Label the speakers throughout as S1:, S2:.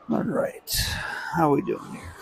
S1: All right. How we doing here?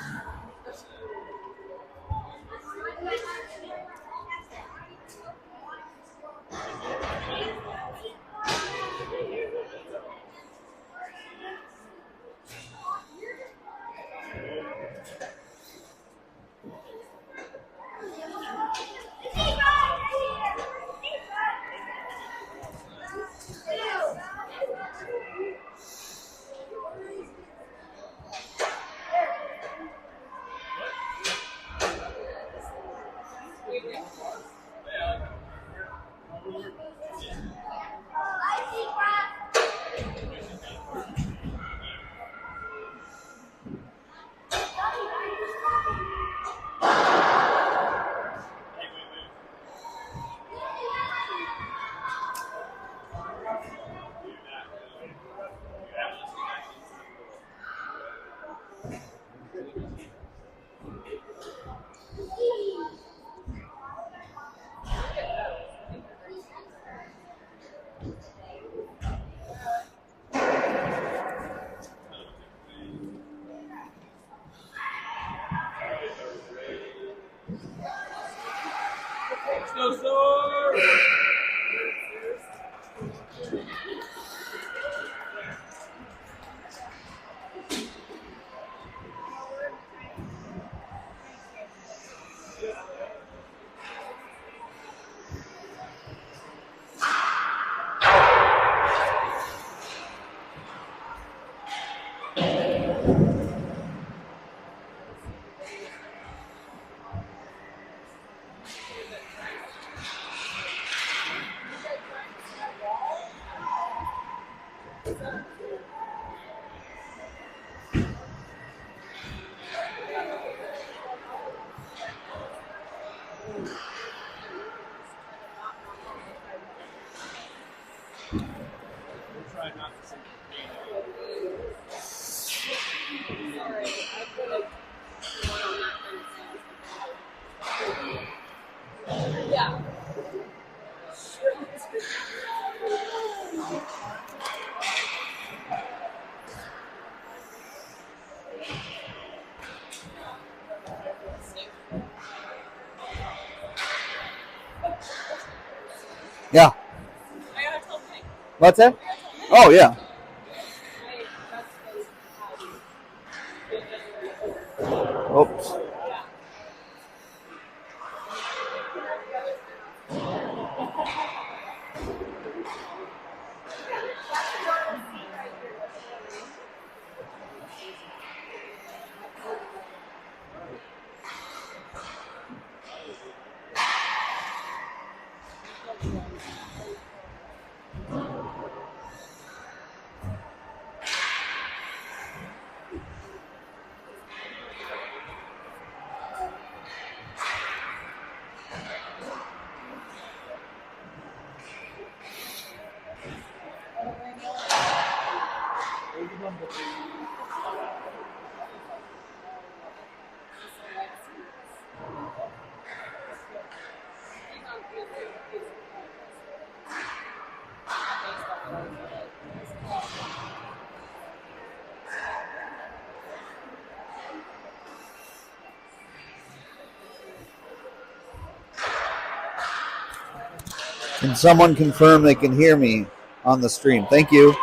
S1: Yeah. What's that? Oh yeah. Oops. Can someone confirm they can hear me on the stream? Thank you.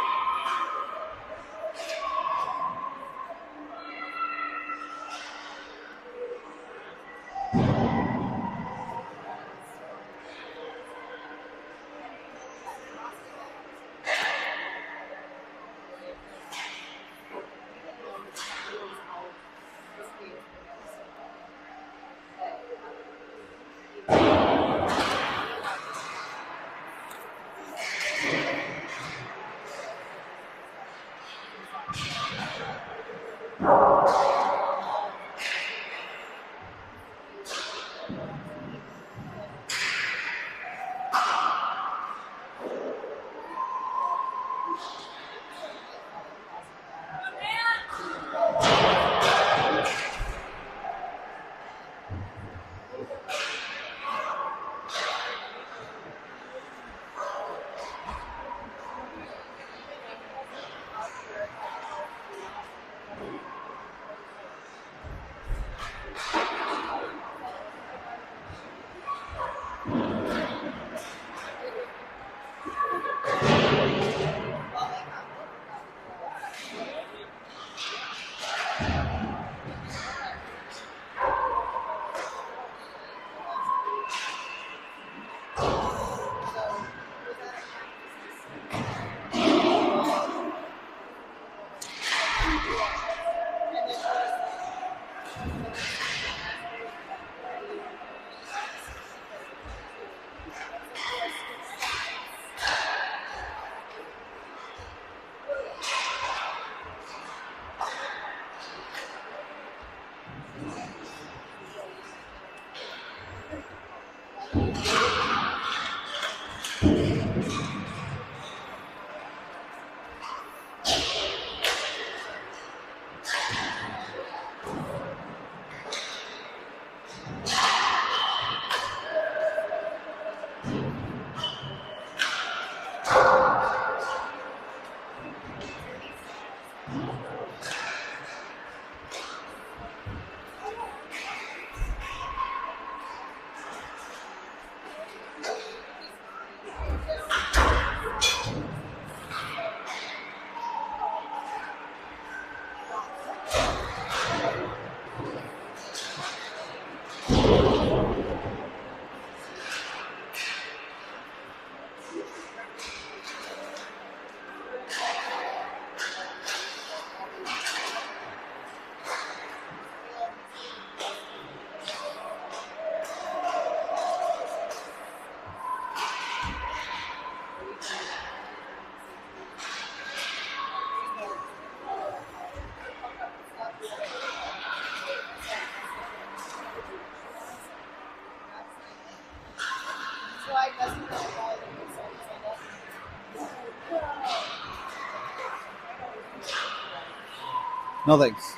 S1: No thanks.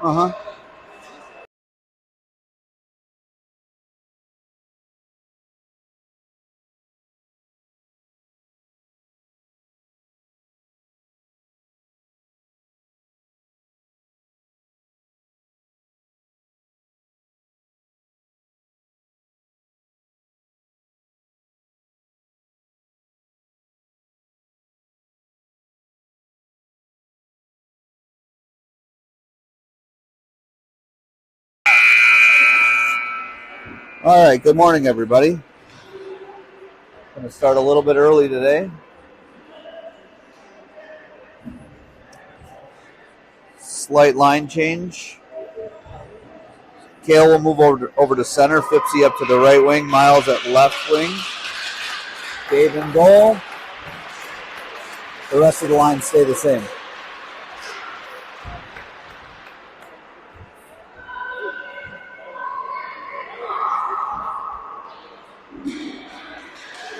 S1: Uh-huh. All right, good morning, everybody. Going to start a little bit early today. Slight line change. Kale will move over to center. Fipsy up to the right wing. Miles at left wing. Dave in goal. The rest of the line stay the same.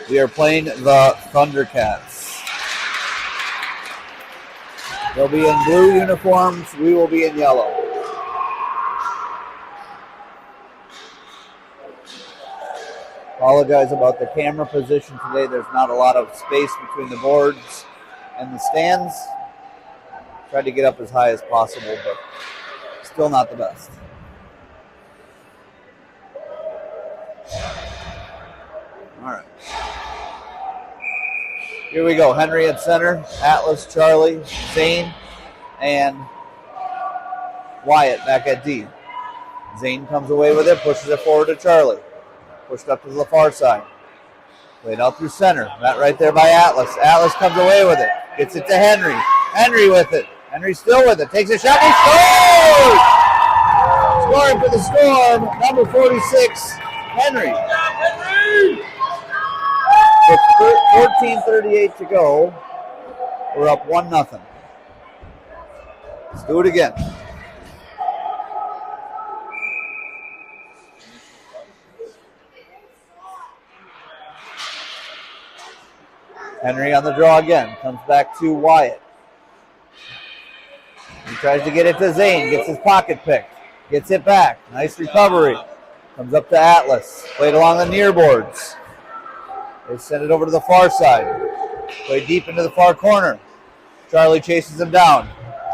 S1: We are playing the Thundercats. They'll be in blue uniforms. We will be in yellow. Apologize about the camera position today. There's not a lot of space between the boards and the stands. Tried to get up as high as possible, but still not the best. All right. Here we go. Henry at center. Atlas, Charlie, Zane, and Wyatt back at D. Zane comes away with it, pushes it forward to Charlie. Pushed up to the far side. Played out through center. That right there by Atlas. Atlas comes away with it. Gets it to Henry. Henry with it. Henry still with it. Takes a shot. He scores! Scoring for the Storm. Number 46, Henry. With 14:38 to go, we're up 1-0. Let's do it again. Henry on the draw again. Comes back to Wyatt. He tries to get it to Zane. Gets his pocket picked. Gets it back. Nice recovery. Comes up to Atlas. Played along the near boards. They send it over to the far side. Play deep into the far corner. Charlie chases him down.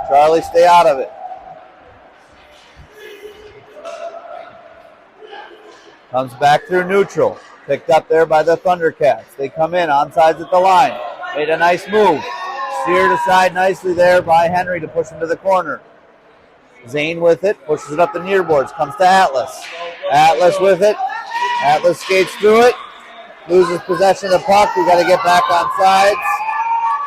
S1: Charlie, stay out of it. Comes back through neutral. Picked up there by the Thundercats. They come in onsides at the line. Made a nice move. Steered aside nicely there by Henry to push him to the corner. Zane with it. Pushes it up the near boards. Comes to Atlas. Atlas with it. Atlas skates through it. Loses possession of the puck. We got to get back on sides.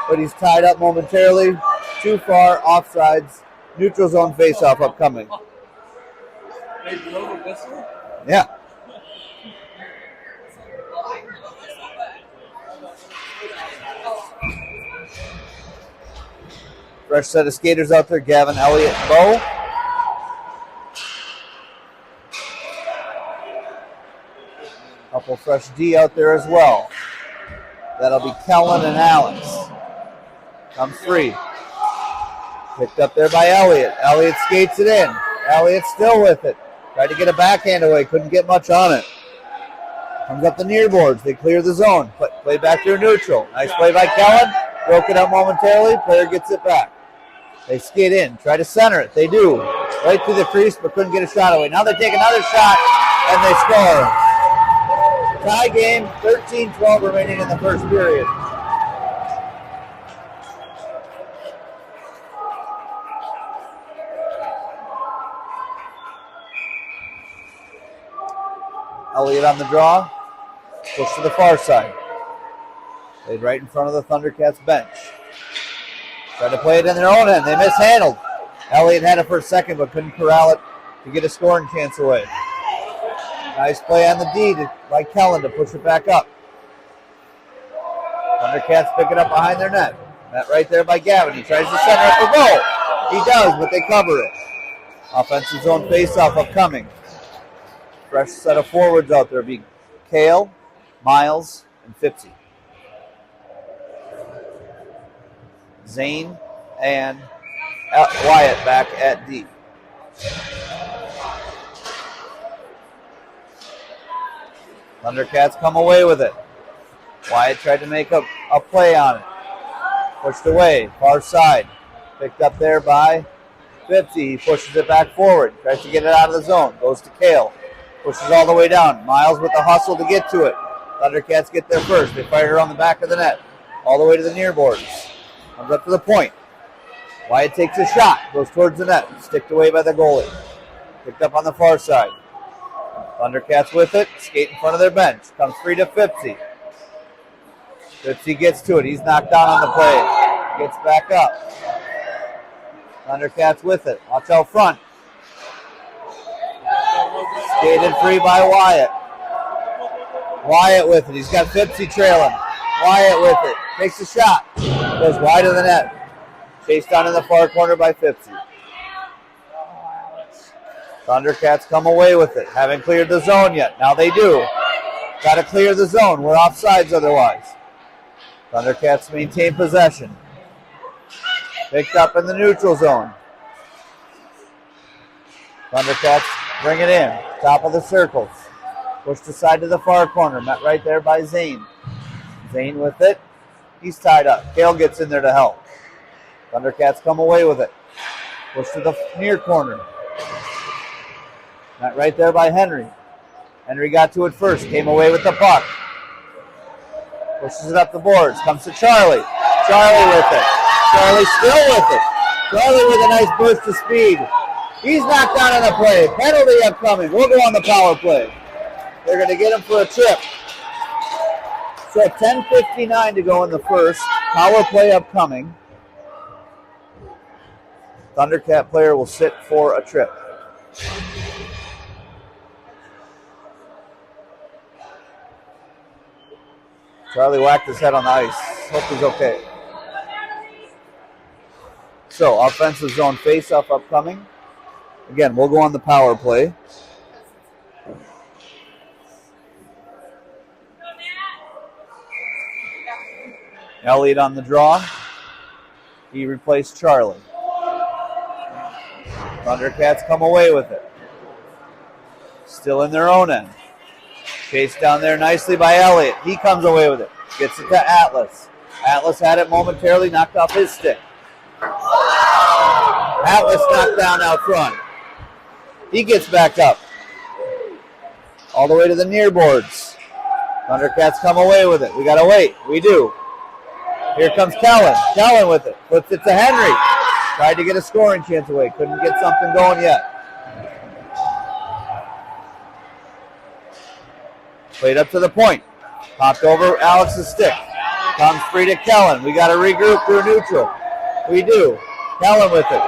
S1: But he's tied up momentarily. Too far offsides. Neutral zone faceoff upcoming.
S2: They blow the whistle?
S1: Yeah. Fresh set of skaters out there. Gavin, Elliott, Bo. Couple fresh D out there as well. That'll be Kellen and Alex. Comes free. Picked up there by Elliott. Elliott skates it in. Elliott still with it. Tried to get a backhand away. Couldn't get much on it. Comes up the near boards. They clear the zone. Play back through neutral. Nice play by Kellen. Broke it up momentarily. Player gets it back. They skid in, try to center it. They do. Right through the crease, but couldn't get a shot away. Now they take another shot, and they score. Tie game, 13-12 remaining in the first period. Elliott on the draw. Push to the far side. Played right in front of the Thundercats bench. Tried to play it in their own end. They mishandled. Elliott had it for a second, but couldn't corral it to get a scoring chance away. Nice play on the D by Kellen to push it back up. Thundercats pick it up behind their net. Net right there by Gavin. He tries to center it for goal. He does, but they cover it. Offensive zone face-off upcoming. Fresh set of forwards out there. Be Kale, Miles, and Fipsy. Zane and Wyatt back at D. Thundercats come away with it. Wyatt tried to make a play on it. Pushed away, far side. Picked up there by Fipsy. He pushes it back forward. Tries to get it out of the zone. Goes to Kale. Pushes all the way down. Miles with the hustle to get to it. Thundercats get there first. They fire it on the back of the net. All the way to the near boards. Comes up to the point. Wyatt takes a shot. Goes towards the net. Sticked away by the goalie. Picked up on the far side. Thundercats with it. Skate in front of their bench. Comes free to Fipsy. Fipsy gets to it. He's knocked down on the play. Gets back up. Thundercats with it. Watch out front. Skated free by Wyatt. Wyatt with it. He's got Fipsy trailing. Wyatt with it. Takes a shot. Goes wide of the net. Chased down in the far corner by Fipsy. Thundercats come away with it. Haven't cleared the zone yet. Now they do. Got to clear the zone. We're offsides otherwise. Thundercats maintain possession. Picked up in the neutral zone. Thundercats bring it in. Top of the circles. Pushed aside to the far corner. Met right there by Zane. Zane with it. He's tied up. Kale gets in there to help. Thundercats come away with it. Push to the near corner. Met right there by Henry. Henry got to it first. Came away with the puck. Pushes it up the boards. Comes to Charlie. Charlie with it. Charlie still with it. Charlie with a nice burst of speed. He's knocked down on the play. Penalty upcoming. We'll go on the power play. They're going to get him for a trip. So 10:59 to go in the first. Power play upcoming. Thundercat player will sit for a trip. Charlie whacked his head on the ice. Hope he's okay. So, offensive zone face-off upcoming. Again, we'll go on the power play. Elliott on the draw. He replaced Charlie. Thundercats come away with it. Still in their own end. Chased down there nicely by Elliott. He comes away with it. Gets it to Atlas. Atlas had it momentarily, knocked off his stick. Atlas knocked down out front. He gets back up. All the way to the near boards. Thundercats come away with it. We got to wait. We do. Here comes Kellen. Kellen with it. Puts it to Henry. Tried to get a scoring chance away. Couldn't get something going yet. Played up to the point. Popped over Alex's stick. Comes free to Kellen. We got to regroup through neutral. We do. Kellen with it.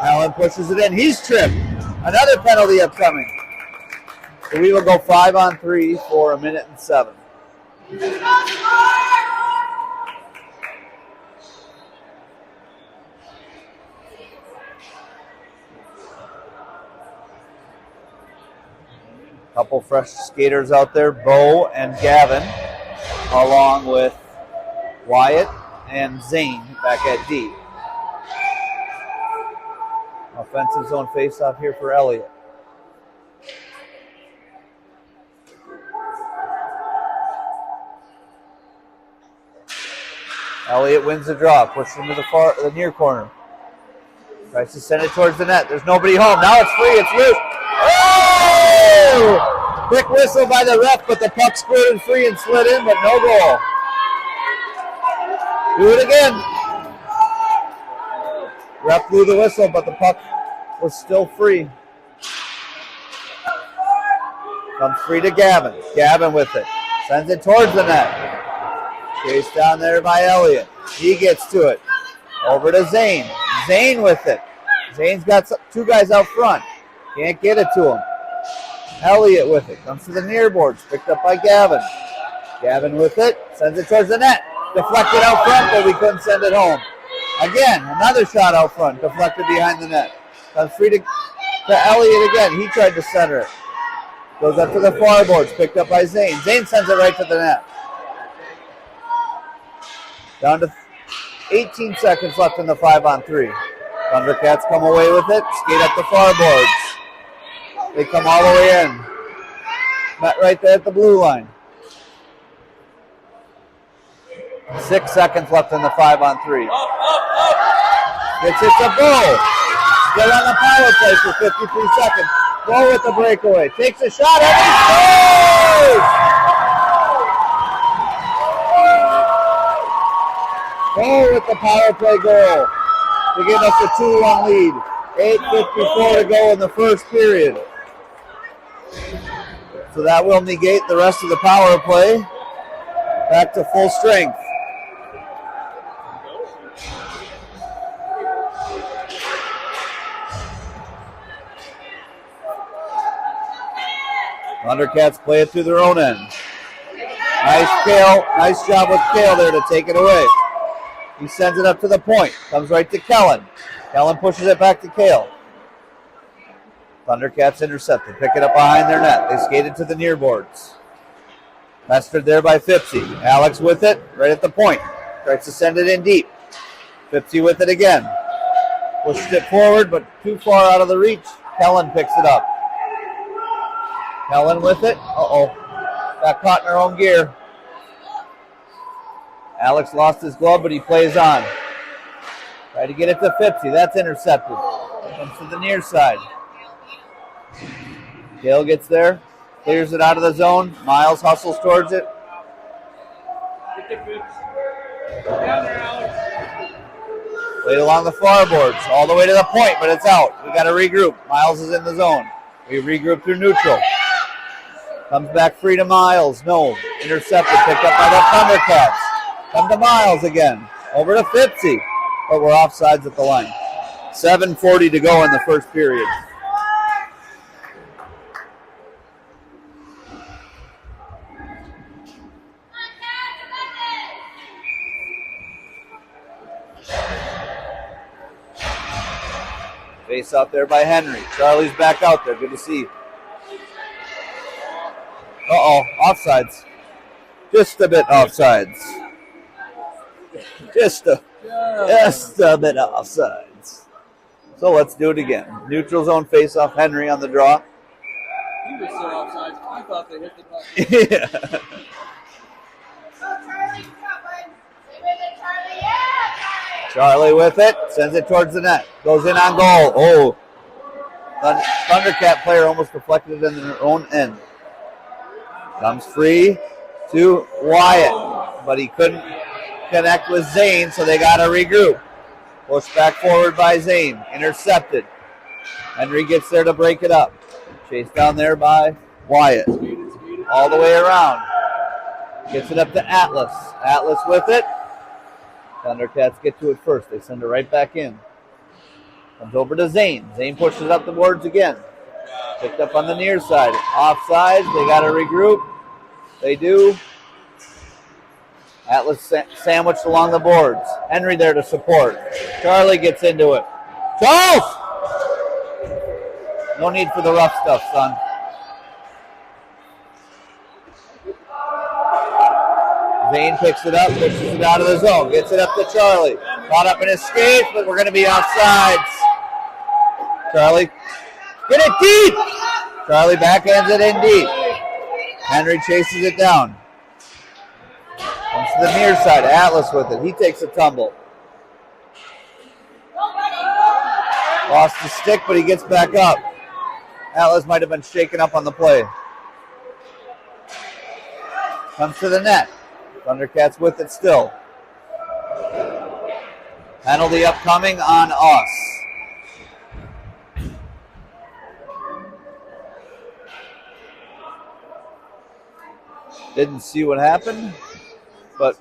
S1: Kellen pushes it in. He's tripped. Another penalty upcoming. So we will go 5-on-3 for 1:07. Couple fresh skaters out there, Bo and Gavin, along with Wyatt and Zane back at D. Offensive zone face-off here for Elliott. Elliott wins the draw, pushed into the near corner. Tries to send it towards the net. There's nobody home. Now it's free. It's loose. Oh! Quick whistle by the ref, but the puck squirted free and slid in, but no goal. Do it again. Ref blew the whistle, but the puck was still free. Comes free to Gavin. Gavin with it. Sends it towards the net. Chased down there by Elliott. He gets to it. Over to Zane. Zane with it. Zane's got two guys out front. Can't get it to him. Elliott with it. Comes to the near boards. Picked up by Gavin. Gavin with it. Sends it towards the net. Deflected out front, but we couldn't send it home. Again, another shot out front. Deflected behind the net. Comes free to Elliott again. He tried to center it. Goes up to the far boards. Picked up by Zane. Zane sends it right to the net. Down to 18 seconds left in the 5-on-3. Thundercats come away with it. Skate up the far boards. They come all the way in. Met right there at the blue line. 6 seconds left in the 5-on-3. It's a goal. Still on the power play for 53 seconds. Goal with the breakaway. Takes a shot and he scores! Goal with the power play goal to give us a 2-1 lead. 8:54 to go in the first period. So that will negate the rest of the power play. Back to full strength. Thundercats play it through their own end. Nice Kale. Nice job with Kale there to take it away. He sends it up to the point. Comes right to Kellen. Kellen pushes it back to Kale. Thundercats intercepted. Pick it up behind their net. They skated to the near boards. Pestered there by Fipsy. Alex with it. Right at the point. Tries to send it in deep. Fipsy with it again. Pushed it forward, but too far out of the reach. Kellen picks it up. Kellen with it. Got caught in her own gear. Alex lost his glove, but he plays on. Try to get it to Fipsy. That's intercepted. Comes to the near side. Gale gets there. Clears it out of the zone. Miles hustles towards it. Played along the far boards. All the way to the point, but it's out. We got to regroup. Miles is in the zone. We regroup through neutral. Comes back free to Miles. No. Intercepted. Picked up by the Thundercats. Come to Miles again. Over to Fipsy. But we're offsides at the line. 7:40 to go in the first period. Face out there by Henry. Charlie's back out there. Good to see. Offsides. Just a bit offsides. Just a bit offsides. So let's do it again. Neutral zone face-off. Henry on the draw.
S2: He was so offsides. I thought they hit the button.
S1: Yeah. Charlie with it. Sends it towards the net. Goes in on goal. Oh. Thundercat player almost deflected it in their own end. Comes free to Wyatt. But he couldn't connect with Zane, so they got to regroup. Pushed back forward by Zane. Intercepted. Henry gets there to break it up. Chased down there by Wyatt. All the way around. Gets it up to Atlas. Atlas with it. Thundercats get to it first. They send it right back in. Comes over to Zane. Zane pushes up the boards again. Picked up on the near side. Offsides. They got to regroup. They do. Atlas sandwiched along the boards. Henry there to support. Charlie gets into it. Charles! No need for the rough stuff, son. Zane picks it up, pushes it out of the zone, gets it up to Charlie. Caught up in his skates, but we're going to be offsides. Charlie, get it deep! Charlie backhands it in deep. Henry chases it down. Comes to the near side. Atlas with it. He takes a tumble. Lost his stick, but he gets back up. Atlas might have been shaken up on the play. Comes to the net. Thundercats with it still. Penalty upcoming on us. Didn't see what happened, but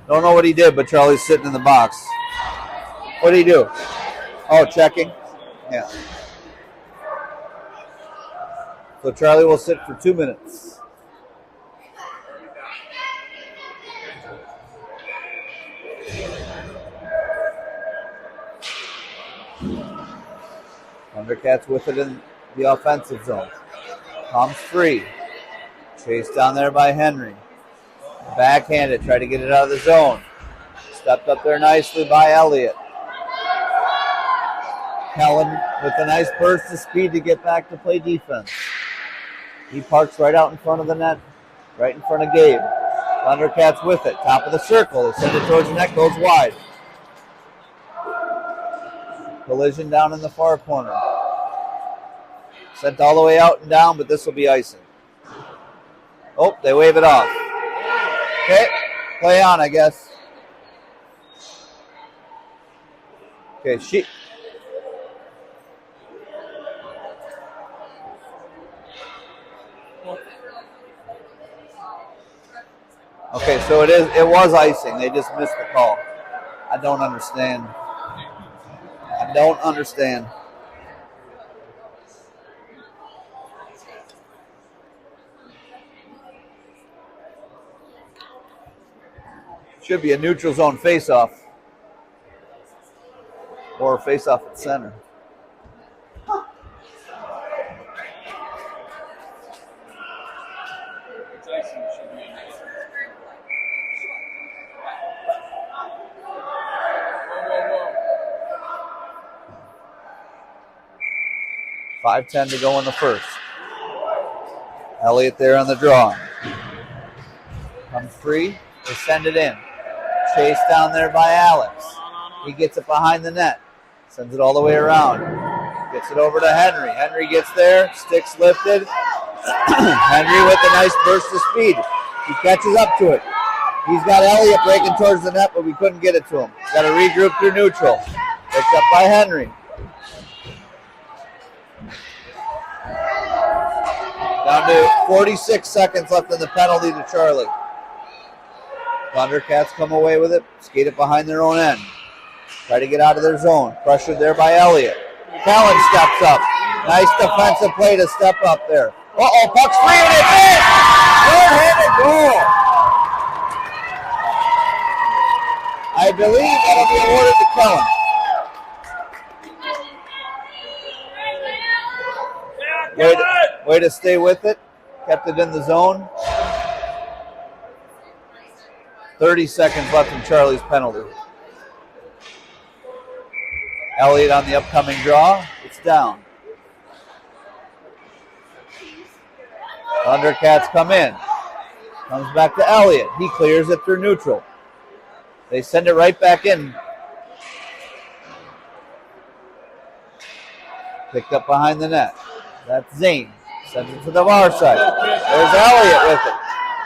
S1: don't know what he did, but Charlie's sitting in the box. What did he do? Oh, checking? Yeah. So Charlie will sit for 2 minutes. Thundercats with it in the offensive zone. Comes free. Chased down there by Henry. Backhanded, tried to get it out of the zone. Stepped up there nicely by Elliott. Kellen with a nice burst of speed to get back to play defense. He parks right out in front of the net, right in front of Gabe. Thundercats with it, top of the circle. They send it towards the net, goes wide. Collision down in the far corner. Sent all the way out and down, but this will be icing. Oh, they wave it off. Okay, play on, I guess. Okay, Okay, so it was icing. They just missed the call. I don't understand. Should be a neutral zone face-off. Or a face-off at center.
S2: Should be
S1: 5:10 to go in the first. Elliott there on the draw. Comes free. They send it in. Chased down there by Alex. He gets it behind the net. Sends it all the way around. Gets it over to Henry. Henry gets there. Sticks lifted. Henry with a nice burst of speed. He catches up to it. He's got Elliott breaking towards the net, but we couldn't get it to him. Got to regroup through neutral. Picked up by Henry. Down to 46 seconds left in the penalty to Charlie. Thundercats come away with it. Skate it behind their own end. Try to get out of their zone. Pressured there by Elliott. Callan steps up. Nice defensive play to step up there. Uh-oh, puck's free and it's in! Third-handed goal. I believe that'll be awarded to Kellen. Way to stay with it. Kept it in the zone. 30 seconds left in Charlie's penalty. Elliott on the upcoming draw. It's down. Thundercats come in. Comes back to Elliott. He clears it through neutral. They send it right back in. Picked up behind the net. That's Zane. Sends it to the far side. There's Elliott with it.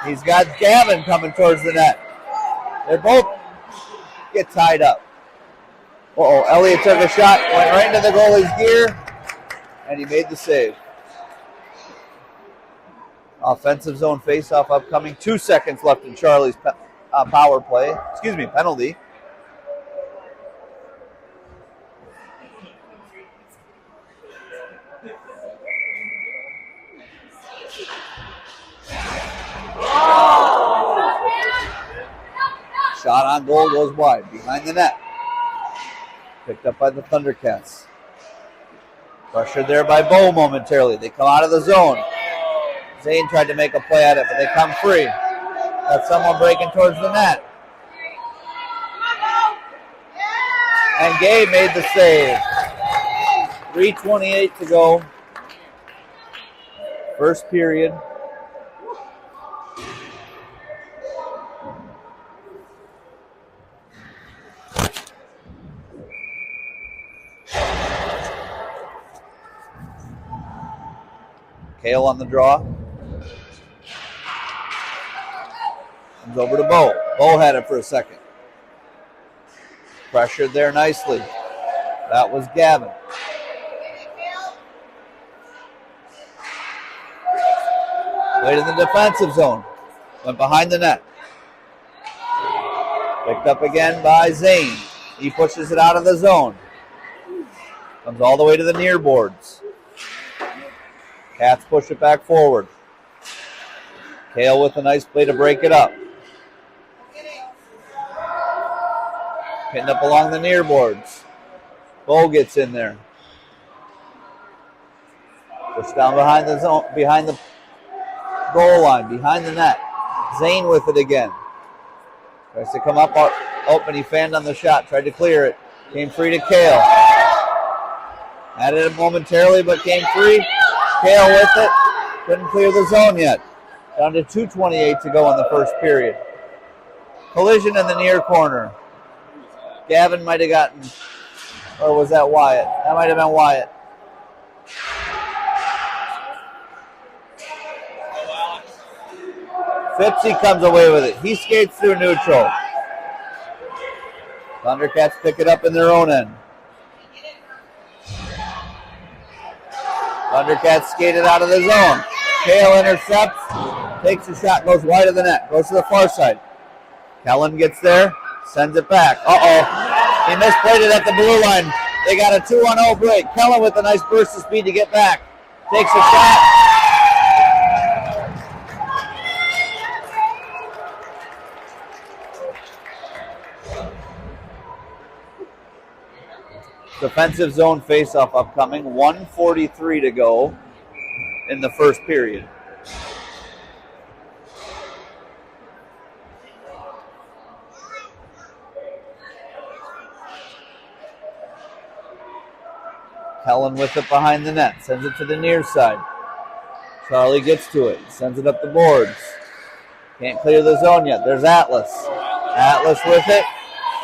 S1: He's got Gavin coming towards the net. They both get tied up. Uh-oh, Elliott took a shot, went right into the goalie's gear, and he made the save. Offensive zone faceoff upcoming. 2 seconds left in Charlie's penalty. Shot on goal goes wide, behind the net. Picked up by the Thundercats. Pressured there by Bo momentarily. They come out of the zone. Zane tried to make a play at it, but they come free. Got someone breaking towards the net. And Gabe made the save. 3:28 to go. First period. Kale on the draw. Comes over to Bo. Bo had it for a second. Pressured there nicely. That was Gavin. Played in the defensive zone. Went behind the net. Picked up again by Zane. He pushes it out of the zone. Comes all the way to the near boards. Cats push it back forward. Kale with a nice play to break it up. Pinned up along the near boards. Bo gets in there. Push down behind the zone, behind the goal line, behind the net. Zane with it again. Tries to come up open. He fanned on the shot. Tried to clear it. Came free to Kale. Had it momentarily, but came free. Kale with it. Couldn't clear the zone yet. Down to 2:28 to go in the first period. Collision in the near corner. Gavin might have gotten, or was that Wyatt? That might have been Wyatt. Fipsy comes away with it. He skates through neutral. Thundercats pick it up in their own end. Thundercats skated out of the zone. Kale intercepts, takes a shot, goes wide of the net, goes to the far side. Kellen gets there, sends it back. Uh-oh. He misplayed it at the blue line. They got a 2-on-0 break. Kellen with a nice burst of speed to get back. Takes a shot. Defensive zone faceoff upcoming. 1:43 to go in the first period. Helen with it behind the net. Sends it to the near side. Charlie gets to it. Sends it up the boards. Can't clear the zone yet. There's Atlas. Atlas with it.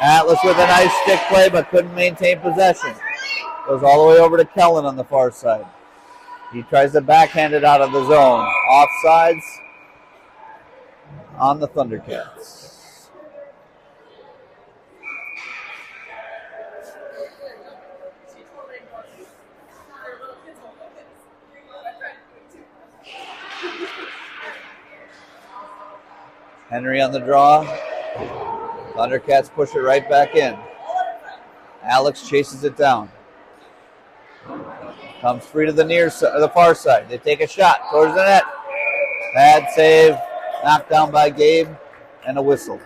S1: Atlas with a nice stick play, but couldn't maintain possession. Goes all the way over to Kellen on the far side. He tries to backhand it out of the zone. Offsides on the Thundercats. Henry on the draw. Thundercats push it right back in. Alex chases it down. Comes free to the the far side. They take a shot towards the net. Bad save. Knocked down by Gabe. And a whistle.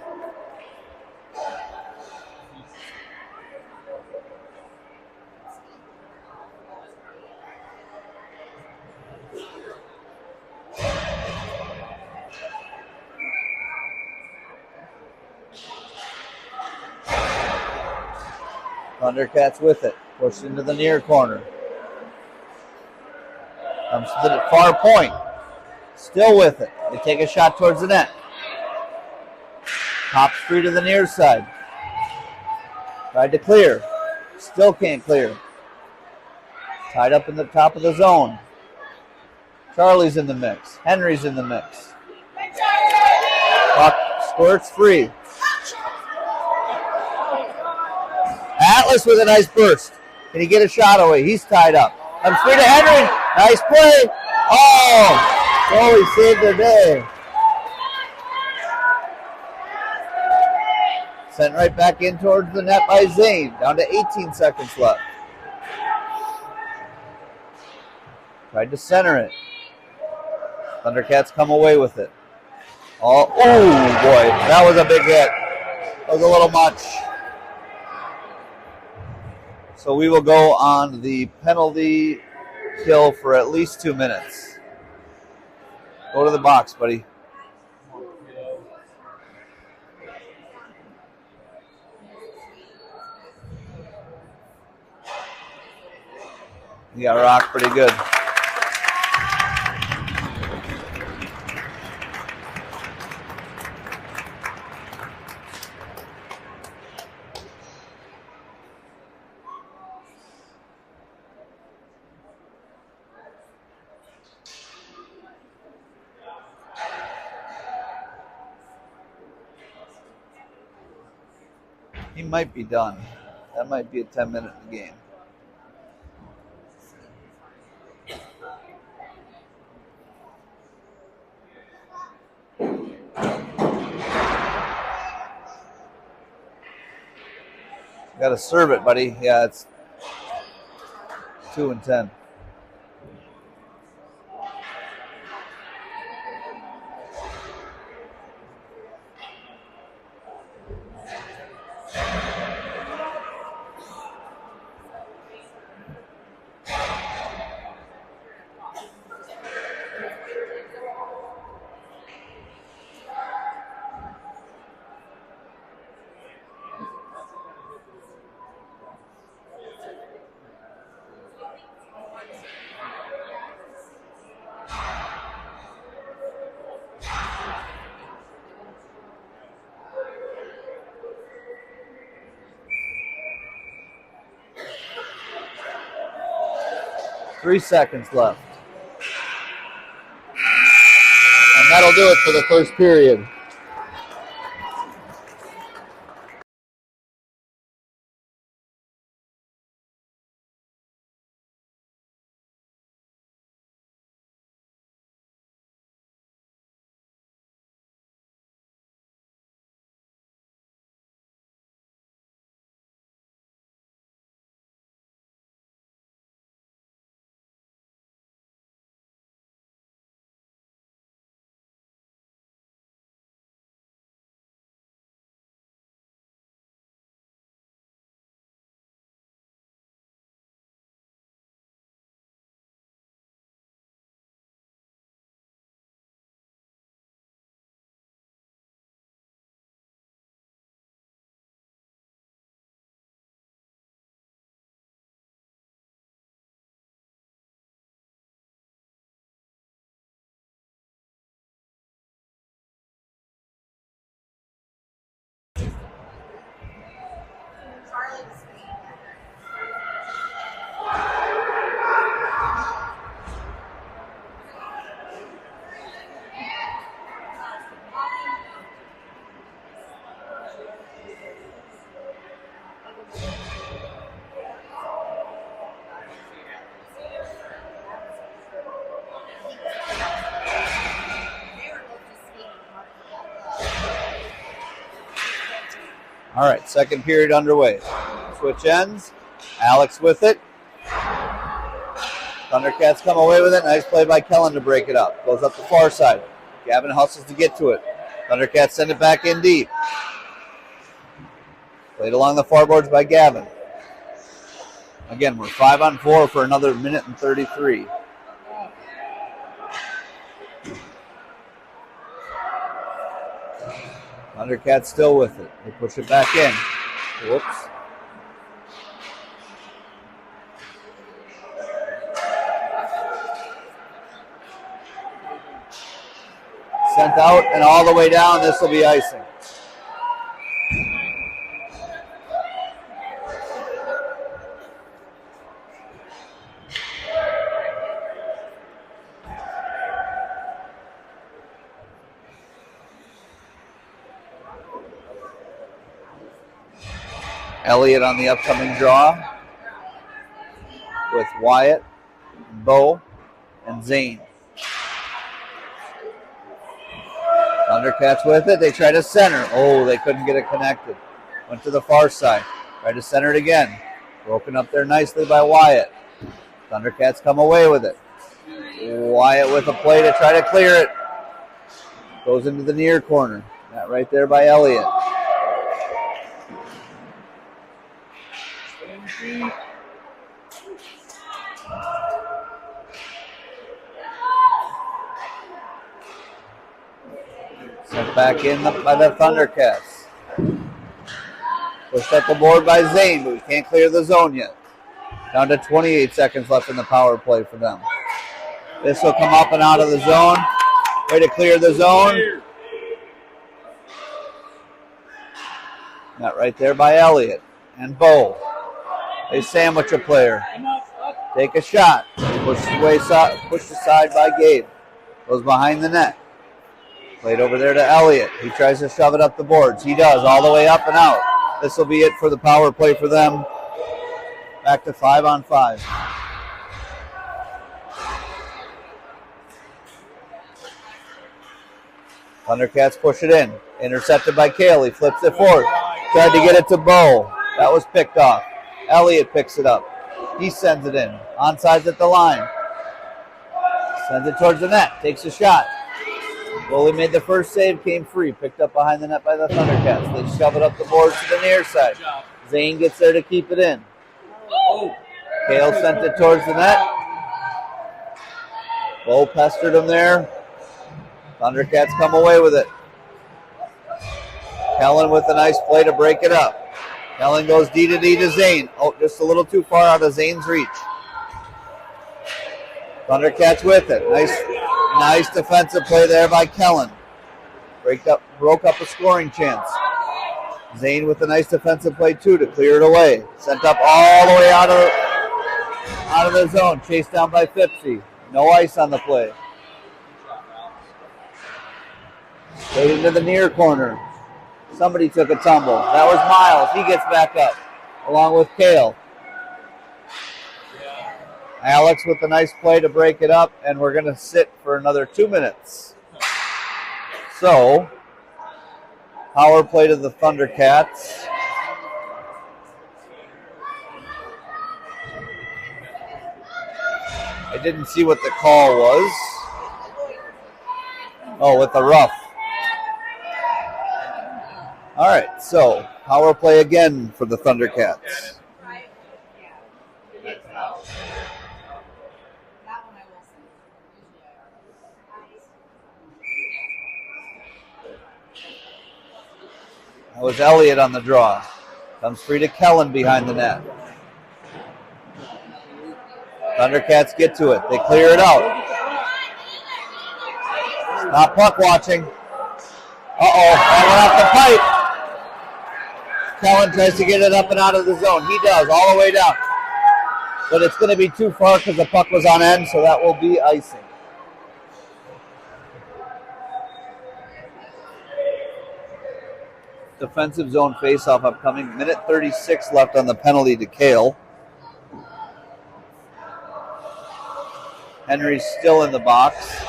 S1: Thundercats with it. Pushed into the near corner. Comes to the far point. Still with it. They take a shot towards the net. Pops free to the near side. Tried to clear. Still can't clear. Tied up in the top of the zone. Charlie's in the mix. Henry's in the mix. Puck squirts free. Atlas with a nice burst. Can he get a shot away? He's tied up. Comes free to Henry. Nice play. Oh, goalie saved the day. Sent right back in towards the net by Zane. Down to 18 seconds left. Tried to center it. Thundercats come away with it. Oh boy, that was a big hit. That was a little much. So we will go on the penalty kill for at least 2 minutes. Go to the box, buddy. You got rocked pretty good. He might be done. That might be a 10-minute game. Got to serve it, buddy. Yeah, it's 2 and 10. Three seconds left. And that'll do it for the first period. All right, second period underway. Switch ends. Alex with it. Thundercats come away with it. Nice play by Kellen to break it up. Goes up the far side. Gavin hustles to get to it. Thundercats send it back in deep. Played along the far boards by Gavin. Again, we're 5 on 4 for another minute and 33. Thundercats still with it. They push it back in. Whoops. Sent out and all the way down. This will be icing. Elliott on the upcoming draw with Wyatt, Bo, and Zane. Thundercats with it. They try to center. Oh, they couldn't get it connected. Went to the far side. Tried to center it again. Broken up there nicely by Wyatt. Thundercats come away with it. Wyatt with a play to try to clear it. Goes into the near corner. That right there by Elliott. Sent back in by the Thundercats. Pushed up the board by Zane, but we can't clear the zone yet. Down to 28 seconds left in the power play for them. This will come up and out of the zone. Way to clear the zone. That right there by Elliott and Bo. They sandwich a player. Take a shot. Pushed aside by Gabe. Goes behind the net. Played over there to Elliott. He tries to shove it up the boards. He does, all the way up and out. This will be it for the power play for them. Back to 5-on-5. Thundercats push it in. Intercepted by Kale. He flips it forward. Tried to get it to Bo. That was picked off. Elliott picks it up. He sends it in. Onside at the line. Sends it towards the net. Takes a shot. Goalie made the first save. Came free. Picked up behind the net by the Thundercats. They shove it up the boards to the near side. Zane gets there to keep it in. Kale sent it towards the net. Bo pestered him there. Thundercats come away with it. Kellen with a nice play to break it up. Kellen goes D to Zane. Oh, just a little too far out of Zane's reach. Thundercats with it. Nice defensive play there by Kellen. Broke up a scoring chance. Zane with a nice defensive play too to clear it away. Sent up all the way out of the zone. Chased down by Fipsy. No ice on the play. Straight into the near corner. Somebody took a tumble. That was Miles. He gets back up along with Kale. Alex with a nice play to break it up, and we're going to sit for another 2 minutes. So, power play to the Thundercats. I didn't see what the call was. Oh, with the rough. All right, so power play again for the Thundercats. That was Elliott on the draw. Comes free to Kellen behind the net. Thundercats get to it. They clear it out. Not puck watching. That went off the pipe. Kellen tries to get it up and out of the zone. He does, all the way down. But it's going to be too far because the puck was on end, so that will be icing. Defensive zone faceoff upcoming. Minute 36 left on the penalty to Kale. Henry's still in the box.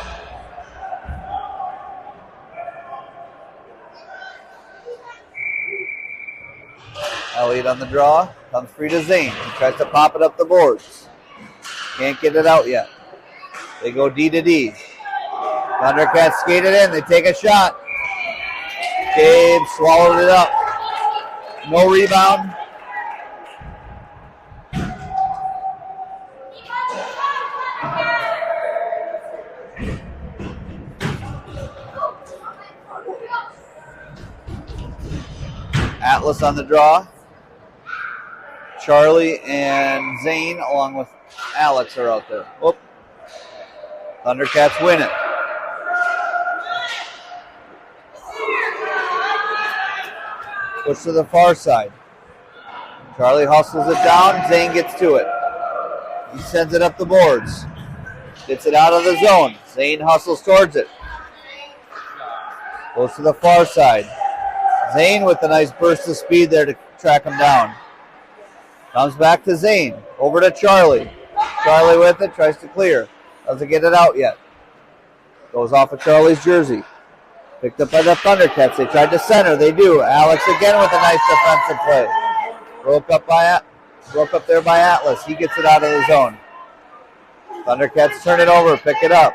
S1: Elliott on the draw. Comes free to Zane. He tries to pop it up the boards. Can't get it out yet. They go D to D. Thundercats skate it in. They take a shot. Gabe swallowed it up. No rebound. Atlas on the draw. Charlie and Zane along with Alex are out there. Whoop. Thundercats win it. Push to the far side. Charlie hustles it down. Zane gets to it. He sends it up the boards. Gets it out of the zone. Zane hustles towards it. Goes to the far side. Zane with a nice burst of speed there to track him down. Comes back to Zane. Over to Charlie. Charlie with it. Tries to clear. Doesn't get it out yet. Goes off of Charlie's jersey. Picked up by the Thundercats. They tried to center. They do. Alex again with a nice defensive play. Broke up there by Atlas. He gets it out of the zone. Thundercats turn it over. Pick it up.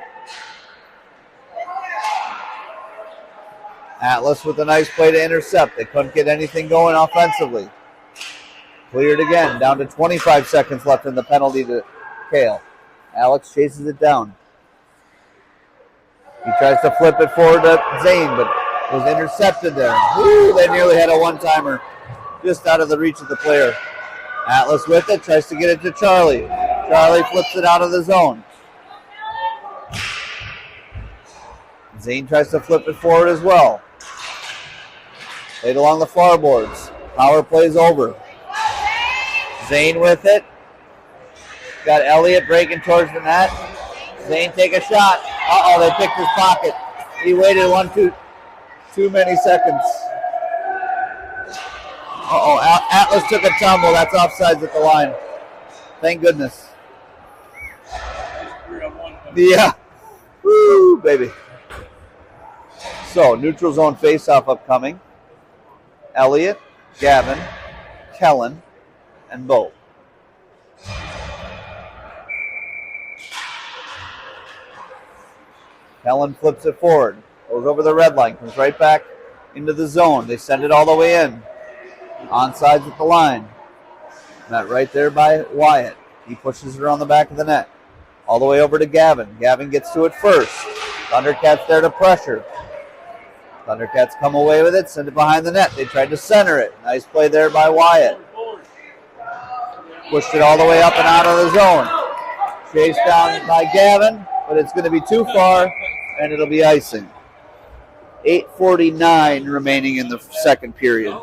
S1: Atlas with a nice play to intercept. They couldn't get anything going offensively. Cleared again. Down to 25 seconds left in the penalty to Kale. Alex chases it down. He tries to flip it forward to Zane, but was intercepted there. Woo, they nearly had a one-timer just out of the reach of the player. Atlas with it, tries to get it to Charlie. Charlie flips it out of the zone. Zane tries to flip it forward as well. Played along the far boards. Power plays over. Zane with it. Got Elliott breaking towards the net. Zane take a shot. They picked his pocket. He waited too many seconds. Atlas took a tumble. That's offsides at the line. Thank goodness. Yeah. Woo, baby. So, neutral zone face-off upcoming. Elliott, Gavin, Kellen, and Bo. Kellen flips it forward. Goes over the red line. Comes right back into the zone. They send it all the way in. Onsides at the line. Met right there by Wyatt. He pushes it around the back of the net. All the way over to Gavin. Gavin gets to it first. Thundercats there to pressure. Thundercats come away with it, send it behind the net. They tried to center it. Nice play there by Wyatt. Pushed it all the way up and out of the zone. Chased down by Gavin, but it's going to be too far, and it'll be icing. 8:49 remaining in the second period.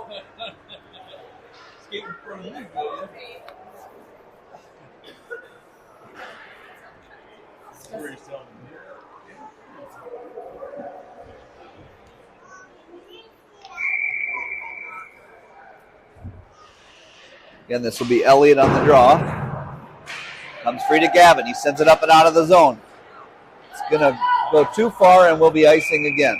S1: Again, this will be Elliott on the draw. Comes free to Gavin. He sends it up and out of the zone. It's going to go too far and will be icing again.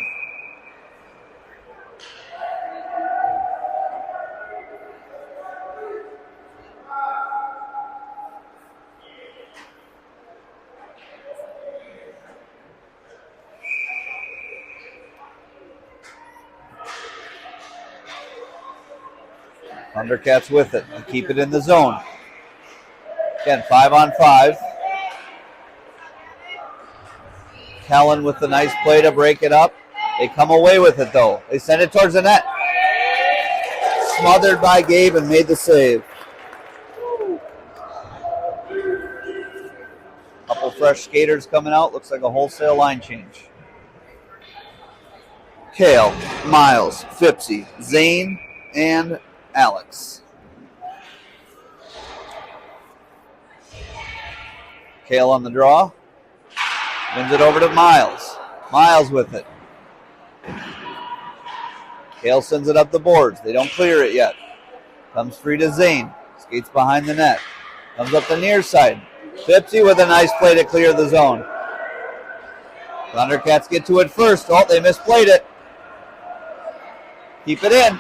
S1: Thundercats with it. They keep it in the zone. Again, 5-on-5. Kellen with the nice play to break it up. They come away with it, though. They send it towards the net. Smothered by Gabe and made the save. Couple fresh skaters coming out. Looks like a wholesale line change. Kale, Miles, Fipsy, Zane, and Alex. Kale on the draw. Wins it over to Miles. Miles with it. Kale sends it up the boards. They don't clear it yet. Comes free to Zane. Skates behind the net. Comes up the near side. Fipsy with a nice play to clear the zone. Thundercats get to it first. Oh, they misplayed it. Keep it in.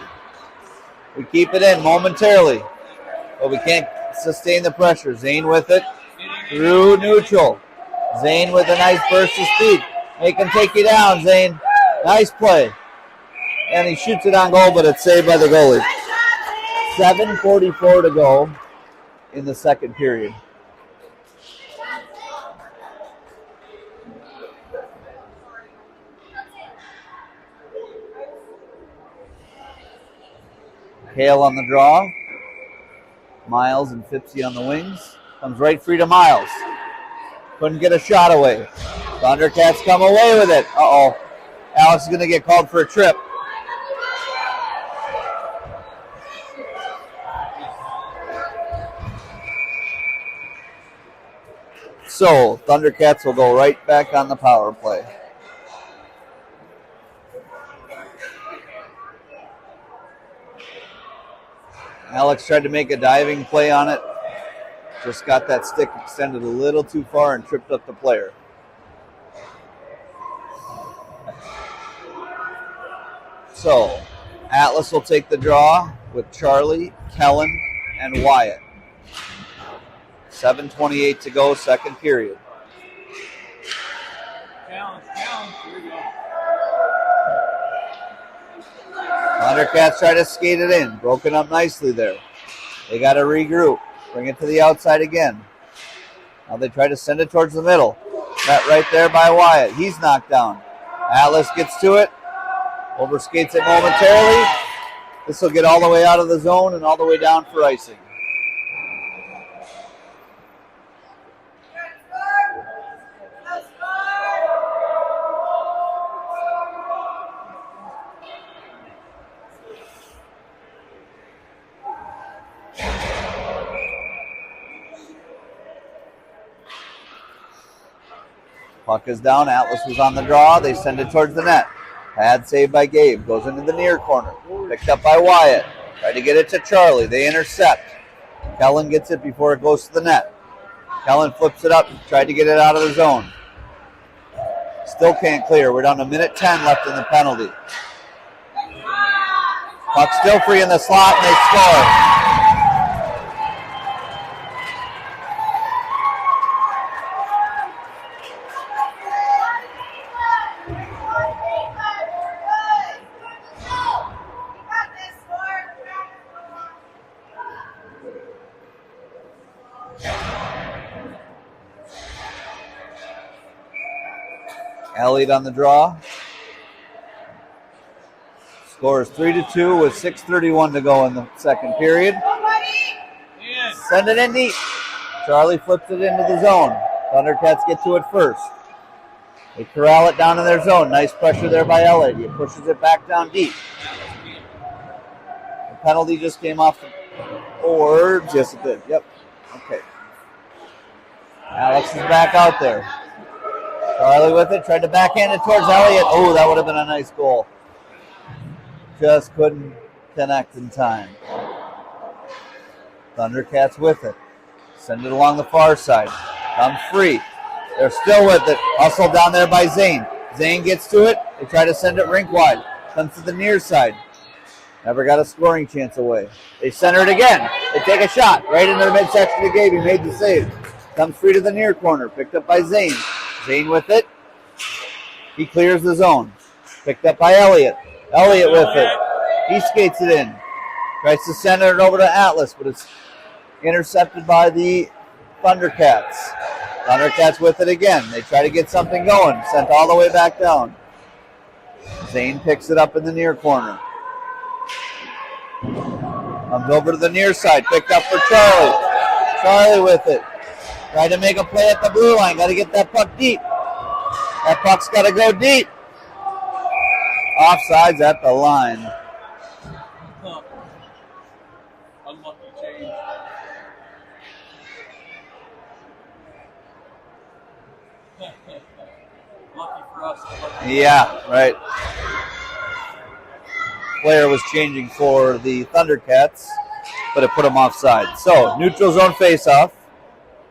S1: We keep it in momentarily, but we can't sustain the pressure. Zane with it through neutral. Zane with a nice burst of speed. Make him take you down, Zane. Nice play. And he shoots it on goal, but it's saved by the goalie. 7:44 to go in the second period. Kale on the draw. Miles and Fipsy on the wings. Comes right free to Miles. Couldn't get a shot away. Thundercats come away with it. Uh-oh. Alex is going to get called for a trip. So, Thundercats will go right back on the power play. Alex tried to make a diving play on it. Just got that stick extended a little too far and tripped up the player. So, Atlas will take the draw with Charlie, Kellen, and Wyatt. 7:28 to go, second period. Thundercats try to skate it in. Broken up nicely there. They got to regroup. Bring it to the outside again. Now they try to send it towards the middle. Met right there by Wyatt. He's knocked down. Atlas gets to it. Overskates it momentarily. This will get all the way out of the zone and all the way down for icing. Puck is down. Atlas was on the draw. They send it towards the net. Pad saved by Gabe. Goes into the near corner. Picked up by Wyatt. Try to get it to Charlie. They intercept. Kellen gets it before it goes to the net. Kellen flips it up, tried to get it out of the zone. Still can't clear. We're down to minute 10 left in the penalty. Puck still free in the slot, and they score. Elliott on the draw. Scores 3-2 with 6:31 to go in the second period. Send it in deep. Charlie flips it into the zone. Thundercats get to it first. They corral it down in their zone. Nice pressure there by Elliott. He pushes it back down deep. The penalty just came off the boards. Yes, it did. Yep. Okay. Alex is back out there. Charlie with it. Tried to backhand it towards Elliott. Oh, that would have been a nice goal. Just couldn't connect in time. Thundercats with it. Send it along the far side. Comes free. They're still with it. Hustled down there by Zane. Zane gets to it. They try to send it rink wide. Comes to the near side. Never got a scoring chance away. They center it again. They take a shot right into the midsection of the game. He made the save. Comes free to the near corner. Picked up by Zane. Zane with it. He clears the zone. Picked up by Elliott. Elliott with it. He skates it in. Tries to send it over to Atlas, but it's intercepted by the Thundercats. Thundercats with it again. They try to get something going. Sent all the way back down. Zane picks it up in the near corner. Comes over to the near side. Picked up for Charlie. Charlie with it. Tried to make a play at the blue line. Got to get that puck deep. That puck's got to go deep. Offsides at the line.
S2: Unlucky change. Lucky for us.
S1: Yeah, right. Player was changing for the Thundercats, but it put him offside. So, neutral zone faceoff.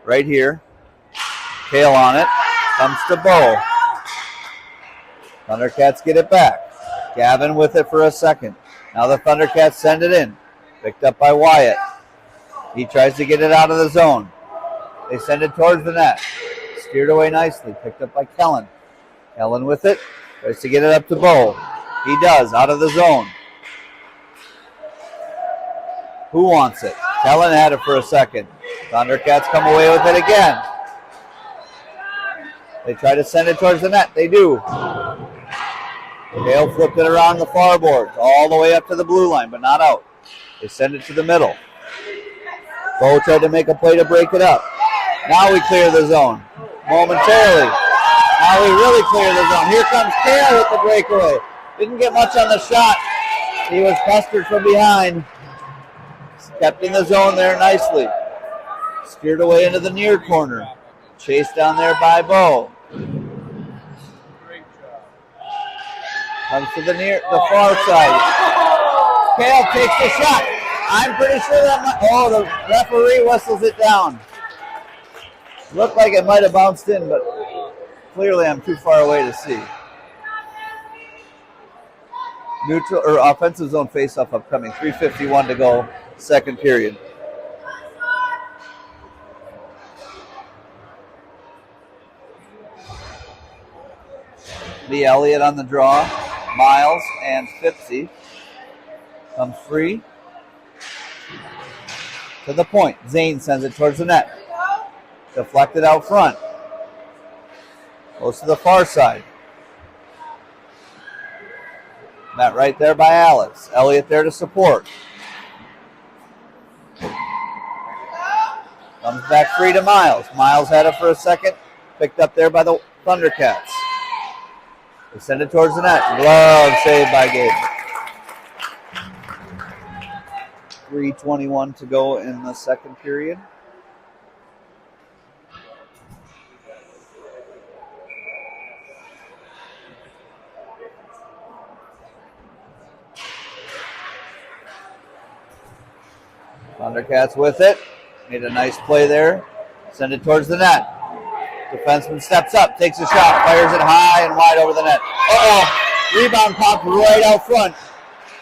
S1: Right here. Kale on it. Comes to Bo. Thundercats get it back. Gavin with it for a second. Now the Thundercats send it in. Picked up by Wyatt. He tries to get it out of the zone. They send it towards the net. Steered away nicely. Picked up by Kellen. Kellen with it. Tries to get it up to Bo. He does. Out of the zone. Who wants it? Kellen had it for a second. Thundercats come away with it again. They try to send it towards the net. They do. Hale flipped it around the far boards, all the way up to the blue line, but not out. They send it to the middle. Bo tried to make a play to break it up. Now we clear the zone. Momentarily. Now we really clear the zone. Here comes Kale with the breakaway. Didn't get much on the shot. He was pestered from behind. Kept in the zone there nicely. Steered away into the near corner. Chased down there by Bo. Comes to the far side. Kale takes the shot. I'm pretty sure that the referee whistles it down. Looked like it might have bounced in, but clearly I'm too far away to see. Neutral or offensive zone faceoff upcoming. 3:51 to go, second period. Lee Elliott on the draw. Miles and Fipsy comes free to the point. Zane sends it towards the net. Deflected out front. Goes to the far side. Met right there by Alex. Elliott there to support. Comes back free to Miles. Miles had it for a second. Picked up there by the Thundercats. They send it towards the net. Glove saved by Gabe. 3:21 to go in the second period. Thundercats with it. Made a nice play there. Send it towards the net. Defenseman steps up, takes a shot, fires it high and wide over the net. Rebound popped right out front.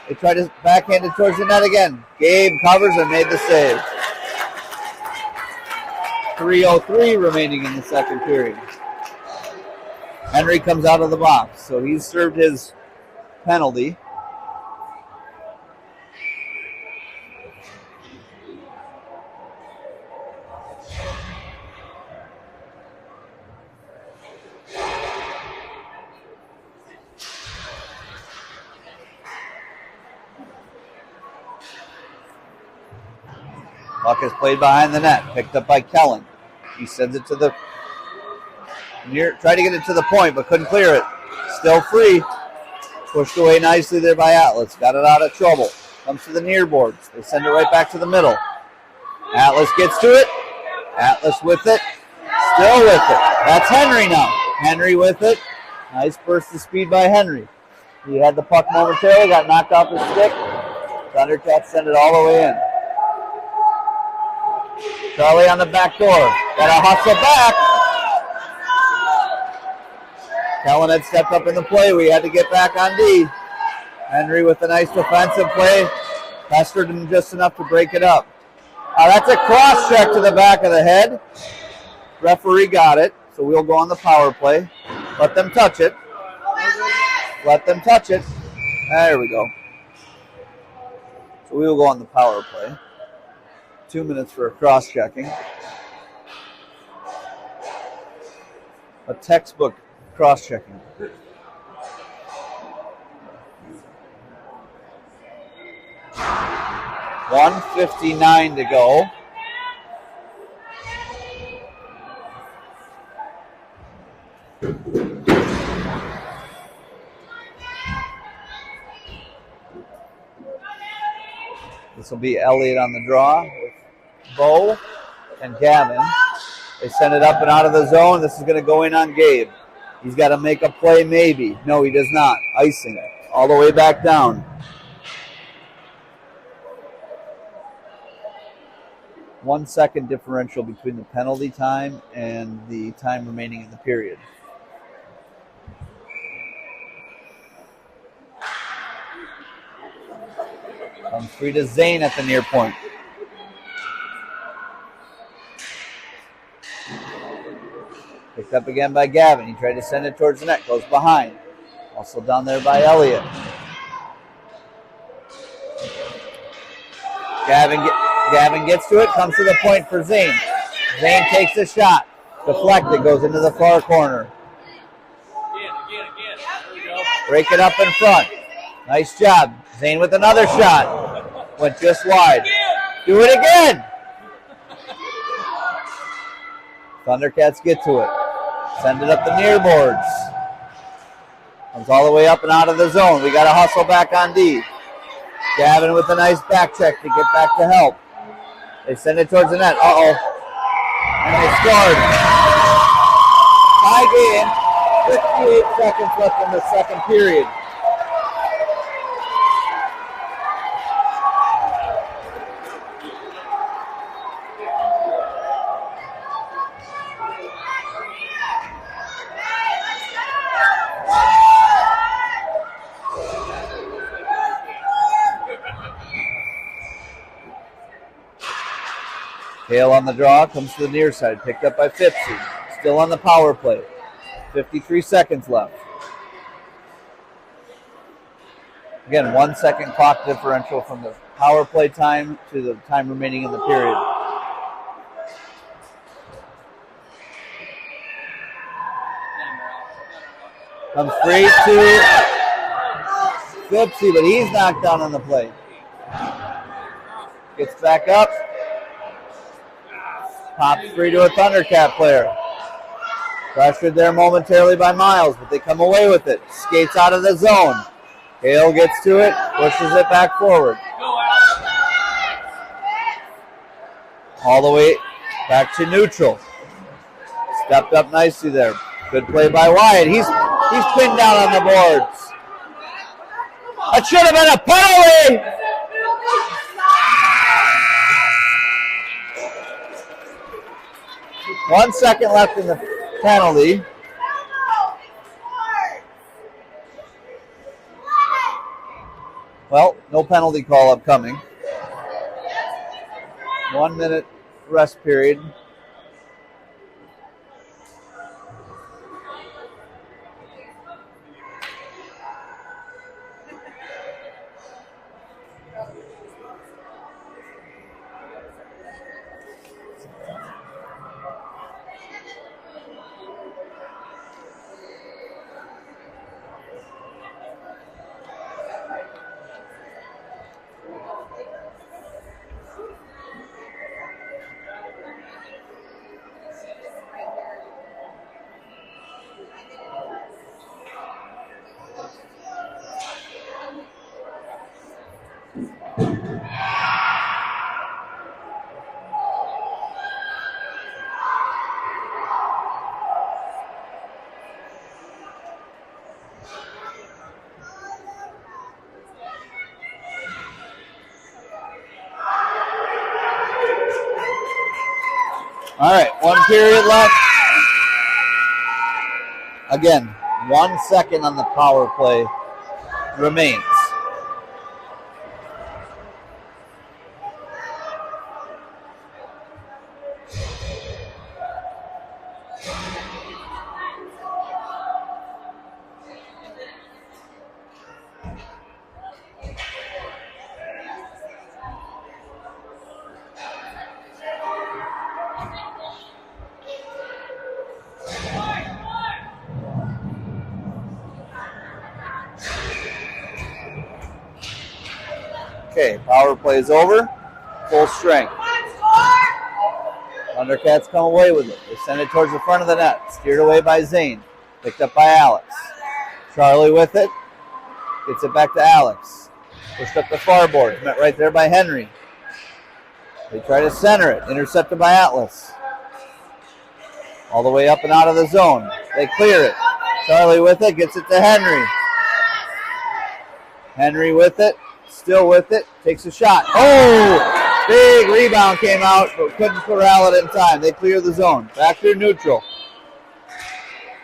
S1: They try to backhand it towards the net again. Gabe covers and made the save. 3:03 remaining in the second period. Henry comes out of the box, so he's served his penalty. Puck is played behind the net, picked up by Kellen. He sends it to the near, tried to get it to the point, but couldn't clear it. Still free. Pushed away nicely there by Atlas. Got it out of trouble. Comes to the near boards. They send it right back to the middle. Atlas gets to it. Atlas with it. Still with it. That's Henry now. Henry with it. Nice burst of speed by Henry. He had the puck momentarily, got knocked off his stick. Thundercats send it all the way in. Charlie on the back door. Got to hustle back. Kellen had stepped up in the play. We had to get back on D. Henry with a nice defensive play. Pestered him just enough to break it up. That's a cross check to the back of the head. Referee got it, so we'll go on the power play. Let them touch it. Let them touch it. There we go. So we will go on the power play. 2 minutes for a cross-checking. A textbook cross-checking. $1:59 to go. This will be Elliott on the draw with Bo and Gavin. They send it up and out of the zone. This is going to go in on Gabe. He's got to make a play maybe. No, he does not. Icing all the way back down. 1 second differential between the penalty time and the time remaining in the period. Comes free to Zane at the near point. Picked up again by Gavin. He tried to send it towards the net. Goes behind. Also down there by Elliott. Gavin gets to it. Comes to the point for Zane. Zane takes a shot. Deflected. Goes into the far corner.
S2: Again. There we go.
S1: Break it up in front. Nice job. Zane with another shot. Went just wide. Do it again. Thundercats get to it. Send it up the near boards. Comes all the way up and out of the zone. We got to hustle back on D. Gavin with a nice back check to get back to help. They send it towards the net. And they scored. Tie game. 58 seconds left in the second period. Hale on the draw, comes to the near side, picked up by Fipsy. Still on the power play. 53 seconds left. Again, 1 second clock differential from the power play time to the time remaining in the period. Comes free to Fipsy, but he's knocked down on the play. Gets back up. Pops free to a Thundercat player. Pressured there momentarily by Miles, but they come away with it. Skates out of the zone. Hale gets to it, pushes it back forward. All the way back to neutral. Stepped up nicely there. Good play by Wyatt. He's pinned down on the boards. That should have been a penalty. 1 second left in the penalty. Well, no penalty call upcoming. 1 minute rest period. All right, 1 period left. Again, 1 second on the power play remains. Okay, power play is over. Full strength. Thundercats come away with it. They send it towards the front of the net. Steered away by Zane. Picked up by Alex. Charlie with it. Gets it back to Alex. Pushed up the far board. Met right there by Henry. They try to center it. Intercepted by Atlas. All the way up and out of the zone. They clear it. Charlie with it. Gets it to Henry. Henry with it. Still with it. Takes a shot. Oh! Big rebound came out, but couldn't corral it in time. They clear the zone. Back to neutral.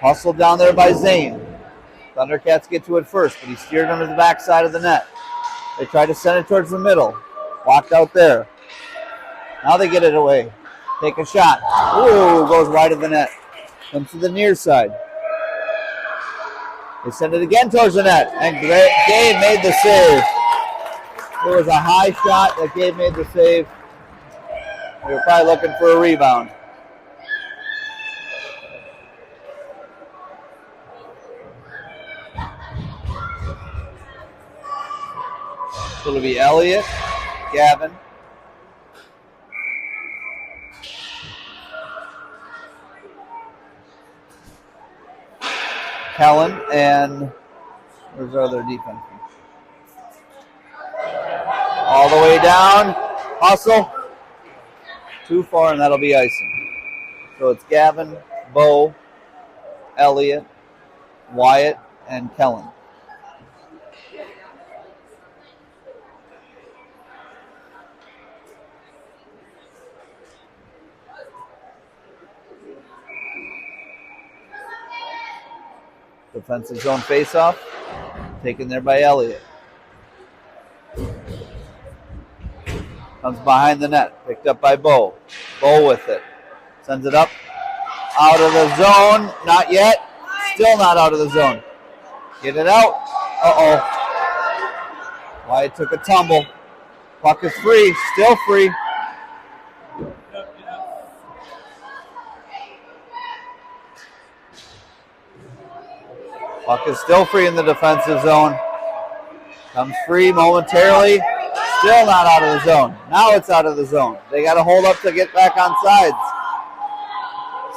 S1: Hustled down there by Zane. Thundercats get to it first, but he steered under the backside of the net. They tried to send it towards the middle. Blocked out there. Now they get it away. Take a shot. Ooh, goes wide of the net. Comes to the near side. They send it again towards the net, and Gabe made the save. It was a high shot that Gabe made the save. They were probably looking for a rebound. So it'll be Elliott, Gavin, Kellen, and where's our other defense? All the way down. Hustle. Too far, and that'll be icing. So it's Gavin, Bo, Elliott, Wyatt, and Kellen. Defensive zone faceoff. Taken there by Elliott. Comes behind the net. Picked up by Bo. Bo with it. Sends it up. Out of the zone. Not yet. Still not out of the zone. Get it out. Uh-oh. Wyatt took a tumble. Puck is free. Still free. Puck is still free in the defensive zone. Comes free momentarily. Still not out of the zone. Now it's out of the zone. They got to hold up to get back on sides.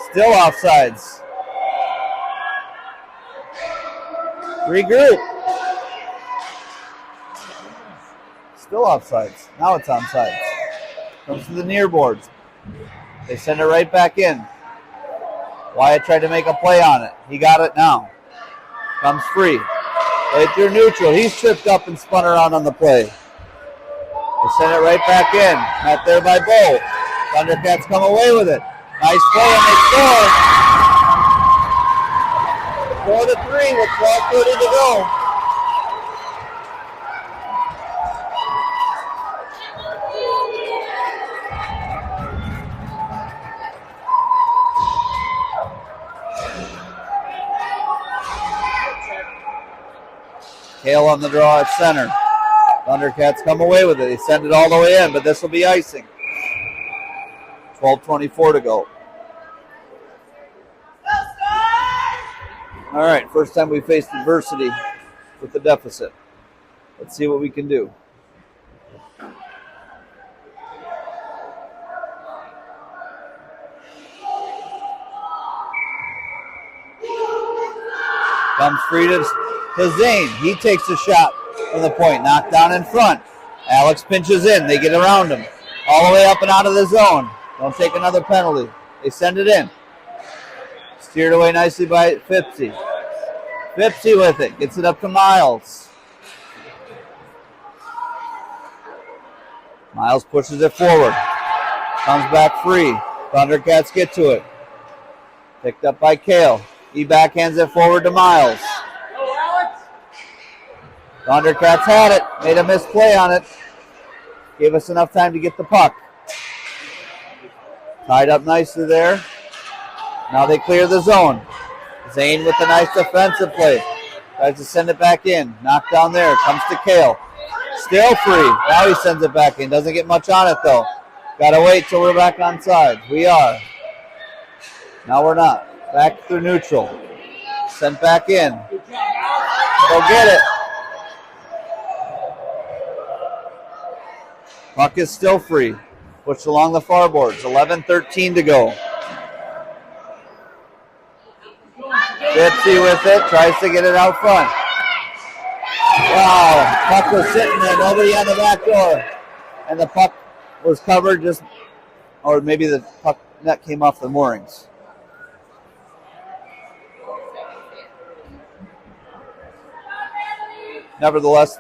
S1: Still offsides. Regroup. Still offsides. Now it's on sides. Comes to the near boards. They send it right back in. Wyatt tried to make a play on it. He got it now. Comes free. Right through neutral. He's tripped up and spun around on the play. They send it right back in. Not there by Bo. Thundercats come away with it. Nice play, and they score. 4-3 with 12:30 to go. Kale on the draw at center. Thundercats come away with it. They send it all the way in, but this will be icing. 12:24 to go. All right, first time we faced adversity with the deficit. Let's see what we can do. Comes free to Zane. He takes a shot from the point. Knocked down in front. Alex pinches in. They get around him. All the way up and out of the zone. Don't take another penalty. They send it in. Steered away nicely by Phipsy. Phipsy with it. Gets it up to Miles. Miles pushes it forward. Comes back free. Thundercats get to it. Picked up by Kale. He backhands it forward to Miles. Thundercats had it. Made a misplay on it. Gave us enough time to get the puck. Tied up nicely there. Now they clear the zone. Zane with a nice defensive play. Tries to send it back in. Knocked down there. Comes to Kale. Still free. Now he sends it back in. Doesn't get much on it though. Gotta wait till we're back on side. We are. Now we're not. Back through neutral. Sent back in. Go get it. Puck is still free. Pushed along the far boards. 11:13 to go. Gypsy with it. Tries to get it out front. Wow. Puck was sitting there. Nobody on the back door. And the puck was covered just, or maybe the puck net came off the moorings. Nevertheless,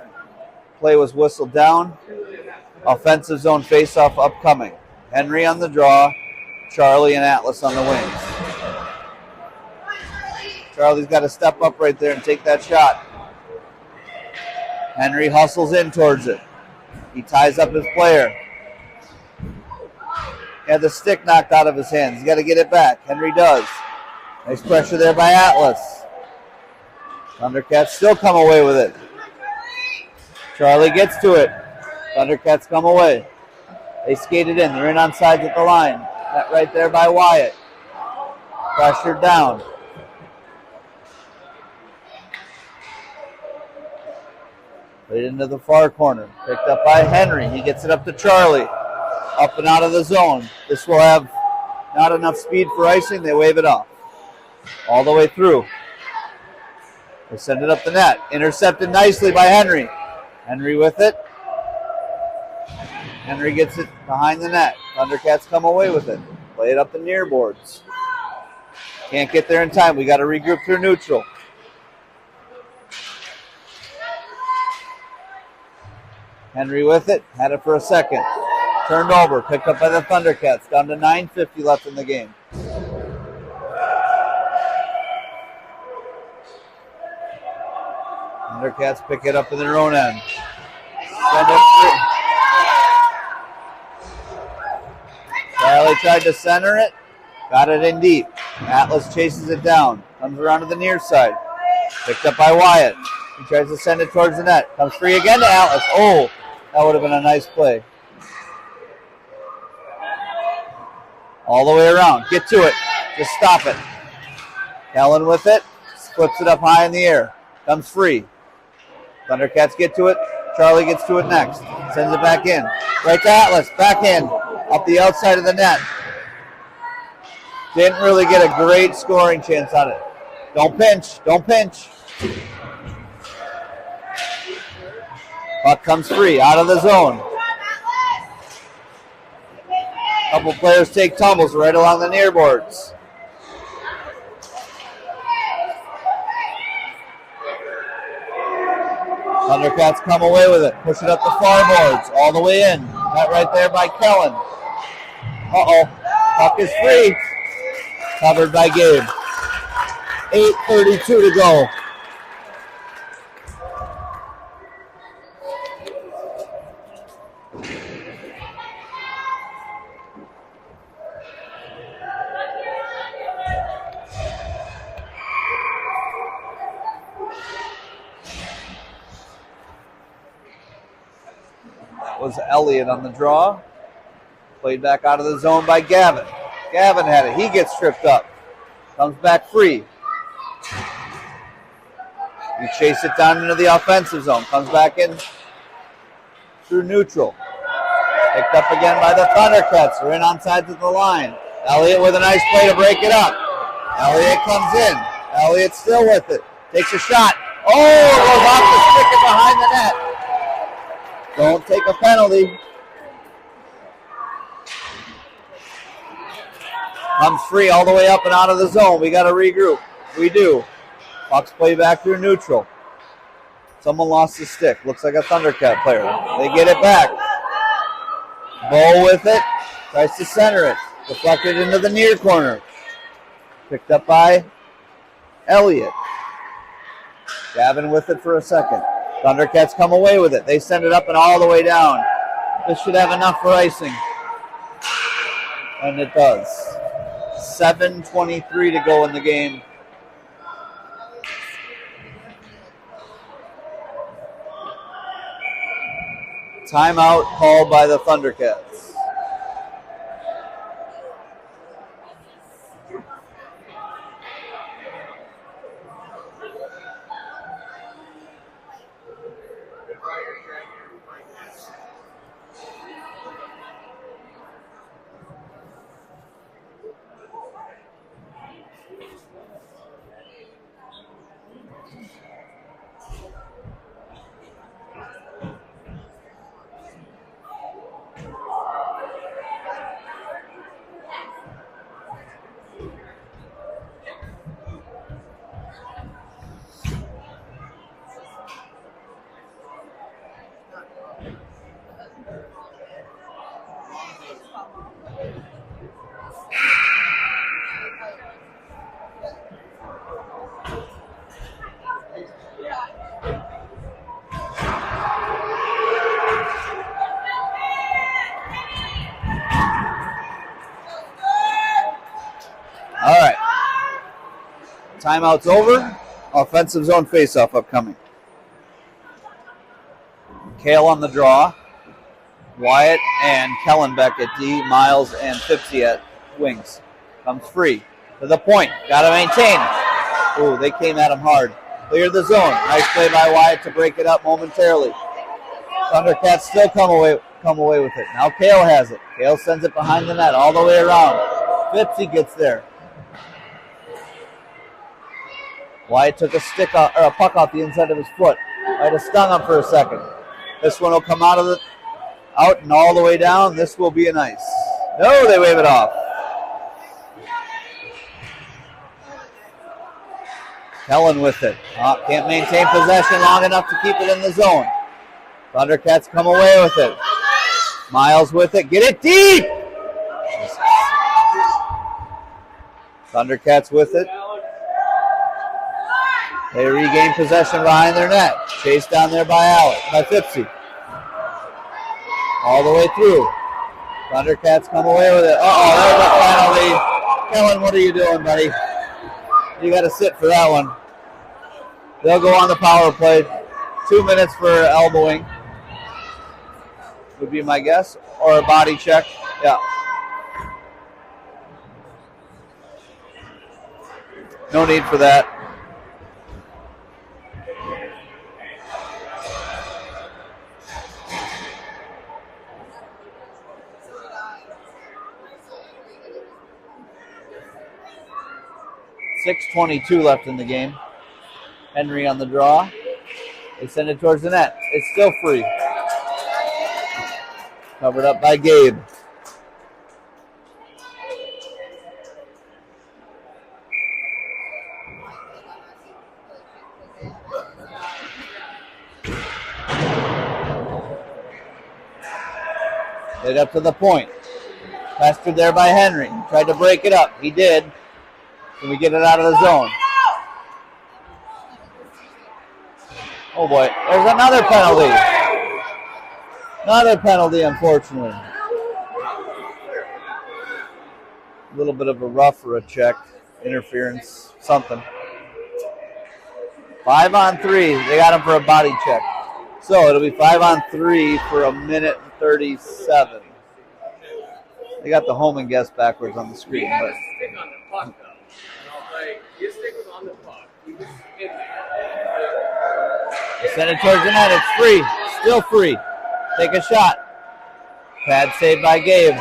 S1: play was whistled down. Offensive zone faceoff upcoming. Henry on the draw. Charlie and Atlas on the wings. Charlie's got to step up right there and take that shot. Henry hustles in towards it. He ties up his player. Had the stick knocked out of his hands. He's got to get it back. Henry does. Nice pressure there by Atlas. Thundercats still come away with it. Charlie gets to it. Thundercats come away. They skated in. They're in on sides at the line. That right there by Wyatt. Pressured down. Played into the far corner. Picked up by Henry. He gets it up to Charlie. Up and out of the zone. This will have not enough speed for icing. They wave it off. All the way through. They send it up the net. Intercepted nicely by Henry. Henry with it. Henry gets it behind the net. Thundercats come away with it. Play it up the near boards. Can't get there in time. We got to regroup through neutral. Henry with it. Had it for a second. Turned over. Picked up by the Thundercats. Down to 9:50 left in the game. Thundercats pick it up in their own end. Send it through. Charlie tried to center it. Got it in deep. Atlas chases it down. Comes around to the near side. Picked up by Wyatt. He tries to send it towards the net. Comes free again to Atlas. Oh, that would have been a nice play. All the way around. Get to it. Just stop it. Kellen with it. Flips it up high in the air. Comes free. Thundercats get to it. Charlie gets to it next. Sends it back in. Right to Atlas. Backhand. Up the outside of the net. Didn't really get a great scoring chance on it. Don't pinch. Don't pinch. Puck comes free. Out of the zone. Couple players take tumbles right along the near boards. Thundercats come away with it. Push it up the far boards. All the way in. That right there by Kellen. Uh-oh. Puck is free. Covered by Gabe. 8:32 to go. That was Elliott on the draw. Played back out of the zone by Gavin. Gavin had it. He gets tripped up. Comes back free. You chase it down into the offensive zone. Comes back in through neutral. Picked up again by the Thundercats. They're in on sides of the line. Elliott with a nice play to break it up. Elliott comes in. Elliott still with it. Takes a shot. Oh, it goes off the stick and behind the net. Don't take a penalty. Comes free all the way up and out of the zone. We got to regroup. We do. Bucks play back through neutral. Someone lost the stick. Looks like a Thundercat player. They get it back. Bo with it. Tries to center it. Deflected into the near corner. Picked up by Elliott. Gavin with it for a second. Thundercats come away with it. They send it up and all the way down. This should have enough for icing. And it does. 7:23 to go in the game. Timeout called by the Thundercats. All right. Timeout's over. Offensive zone faceoff upcoming. Kale on the draw. Wyatt and Kellenbeck at D. Miles and Fipsy at wings. Comes free. To the point. Got to maintain. Ooh, they came at him hard. Cleared the zone. Nice play by Wyatt to break it up momentarily. Thundercats still come away with it. Now Kale has it. Kale sends it behind the net all the way around. Fipsy gets there. Wyatt took a puck off the inside of his foot. Might have stung him for a second. This one will come out and all the way down. This will be a nice. No, they wave it off. Helen with it. Can't maintain possession long enough to keep it in the zone. Thundercats come away with it. Miles with it. Get it deep! Thundercats with it. They regain possession behind their net. Chased down there by Fipsy. All the way through. Thundercats come away with it. Uh-oh, there's a penalty. Kellen, what are you doing, buddy? You got to sit for that one. They'll go on the power play. 2 minutes for elbowing would be my guess. Or a body check. Yeah. No need for that. .6:22 left in the game. Henry on the draw. They send it towards the net. It's still free. Covered up by Gabe. Hit up to the point. Pestered there by Henry. Tried to break it up. He did. Can we get it out of the zone? Oh boy, there's another penalty. Another penalty, unfortunately. A little bit of a rough or a check. Interference, something. 5-on-3. They got him for a body check. So it'll be 5-on-3 for a minute and 37. They got the home and guess backwards on the screen. But
S2: stick on the puck, though. And I'll say, your stick was on the puck. You just hit it.
S1: send it towards the net. It's free. Still free. Take a shot. Pad saved by Gabe.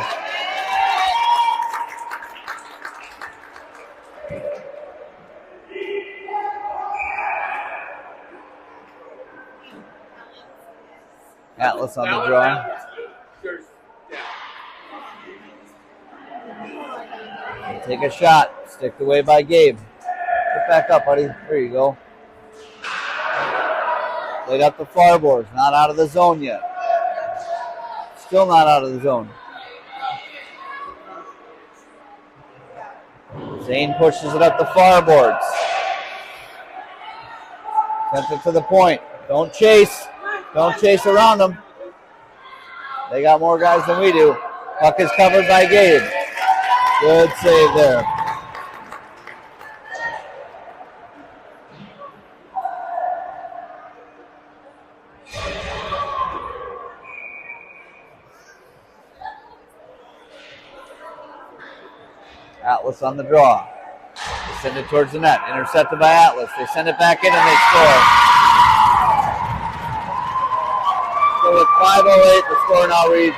S1: Atlas on the draw. Take a shot. Sticked away by Gabe. Get back up, buddy. There you go. Played up the far boards. Not out of the zone yet. Still not out of the zone. Zane pushes it up the far boards. Sent it to the point. Don't chase. Don't chase around them. They got more guys than we do. Puck is covered by Gabe. Good save there. Atlas on the draw. They send it towards the net. Intercepted by Atlas. They send it back in and they score. So with 5:08, the score now reads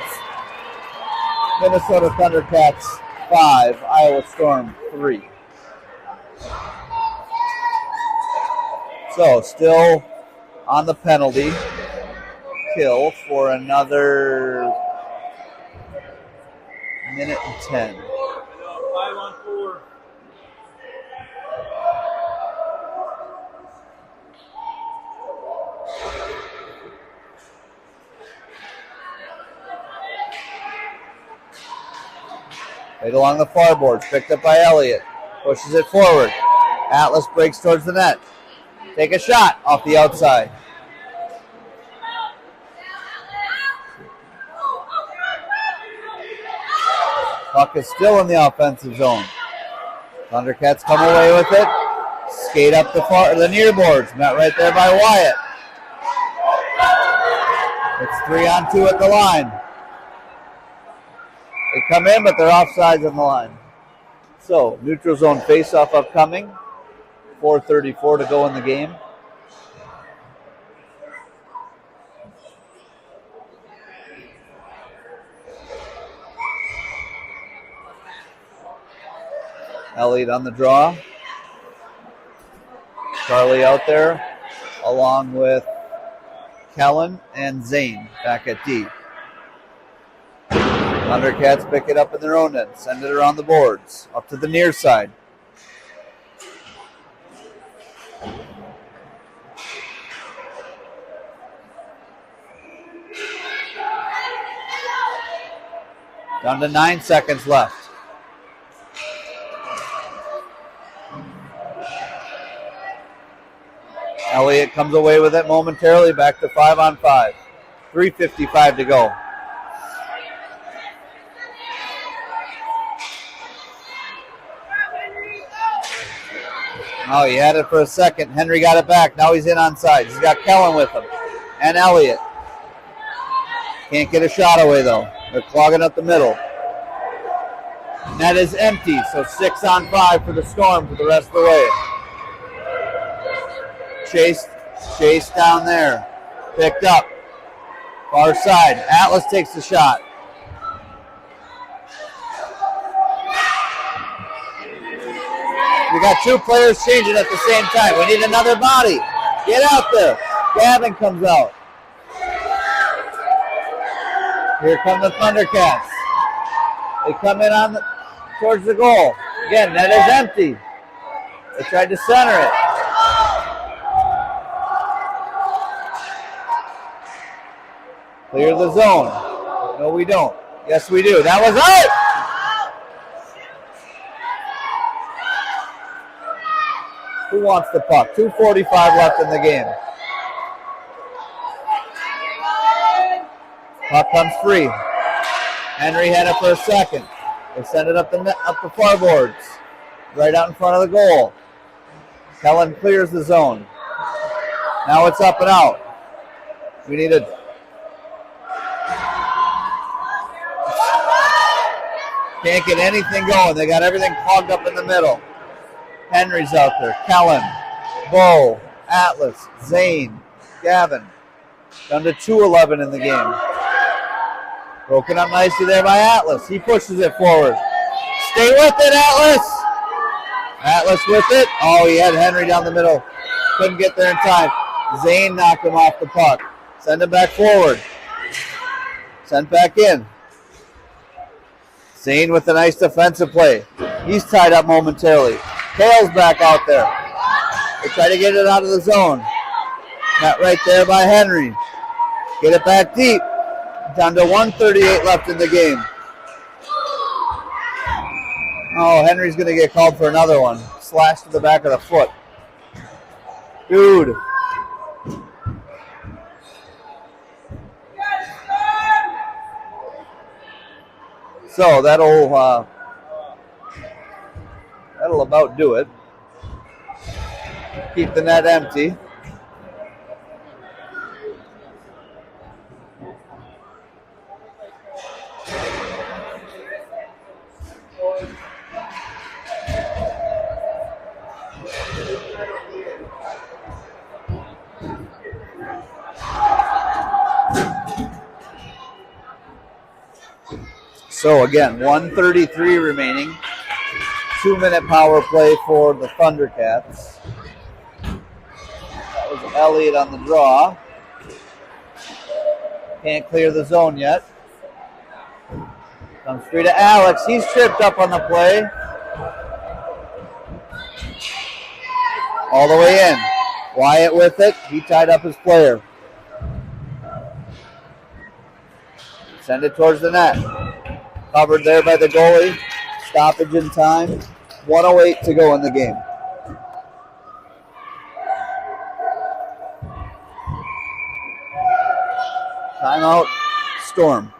S1: Minnesota Thundercats 5, Iowa Storm 3. So still on the penalty kill for another minute and 10.
S2: 5-on-4.
S1: Right along the far boards, picked up by Elliott. Pushes it forward. Atlas breaks towards the net. Take a shot off the outside. Puck is still in the offensive zone. Thundercats come away with it. Skate up the near boards. Met right there by Wyatt. It's 3-on-2 at the line. They come in, but they're offsides on the line. So, neutral zone face-off upcoming. 4:34 to go in the game. Elliott on the draw. Charlie out there, along with Kellen and Zane back at D. Thundercats pick it up in their own end, send it around the boards, up to the near side. Down to 9 seconds left. Elliott comes away with it momentarily, back to 5-on-5. 3:55 to go. Oh, he had it for a second. Henry got it back. Now he's in on sides. He's got Kellen with him. And Elliott. Can't get a shot away, though. They're clogging up the middle. Net is empty, so 6-on-5 for the Storm for the rest of the way. Chase down there. Picked up. Far side. Atlas takes the shot. We got two players changing at the same time. We need another body. Get out there. Gavin comes out. Here come the Thundercats. They come in towards the goal. Again, net is empty. They tried to center it. Clear the zone. No, we don't. Yes, we do. That was out. wants the puck? 2:45 left in the game. Puck comes free. Henry had it for a second. They send it up the far boards. Right out in front of the goal. Kellen clears the zone. Now it's up and out. We need a... Can't get anything going. They got everything clogged up in the middle. Henry's out there. Kellen, Bo, Atlas, Zane, Gavin. Down to 2:11 in the game. Broken up nicely there by Atlas. He pushes it forward. Stay with it, Atlas. Atlas with it. Oh, he had Henry down the middle. Couldn't get there in time. Zane knocked him off the puck. Send him back forward. Sent back in. Zane with a nice defensive play. He's tied up momentarily. Kale's back out there. They try to get it out of the zone. Not right there by Henry. Get it back deep. Down to 1:38 left in the game. Oh, Henry's going to get called for another one. Slash to the back of the foot. Dude. So that'll about do it. Keep the net empty. So again, 1:33 remaining. 2-minute power play for the Thundercats. That was Elliott on the draw. Can't clear the zone yet. Comes free to Alex. He's tripped up on the play. All the way in. Wyatt with it. He tied up his player. Send it towards the net. Covered there by the goalie. Stoppage in time. 1:08 to go in the game. Timeout, Storm.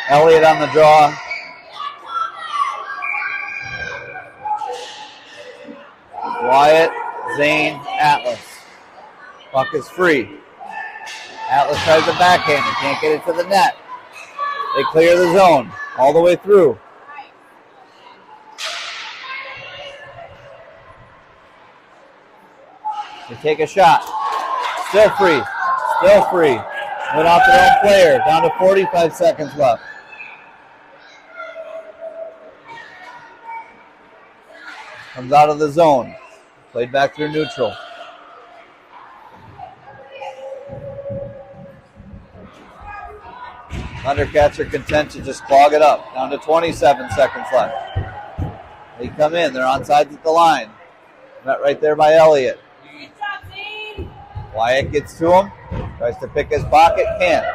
S1: Elliott on the draw. Wyatt, Zane, Atlas. Puck is free. Atlas tries the backhand. He can't get it to the net. They clear the zone all the way through. They take a shot. Still free. Still free. Went off their own player. Down to 45 seconds left. Comes out of the zone. Played back through neutral. Thundercats are content to just clog it up. Down to 27 seconds left. They come in. They're on sides at the line. Met right there by Elliott. Wyatt gets to him. Tries to pick his pocket. Can't.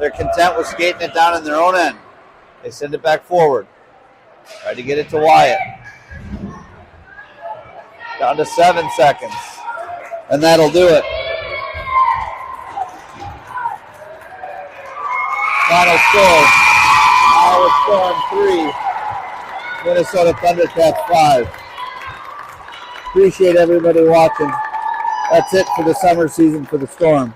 S1: They're content with skating it down in their own end. They send it back forward. Try to get it to Wyatt. Down to 7 seconds. And that'll do it. Final score. Iowa Storm 3. Minnesota Thundercats 5. Appreciate everybody watching. That's it for the summer season for the Storm.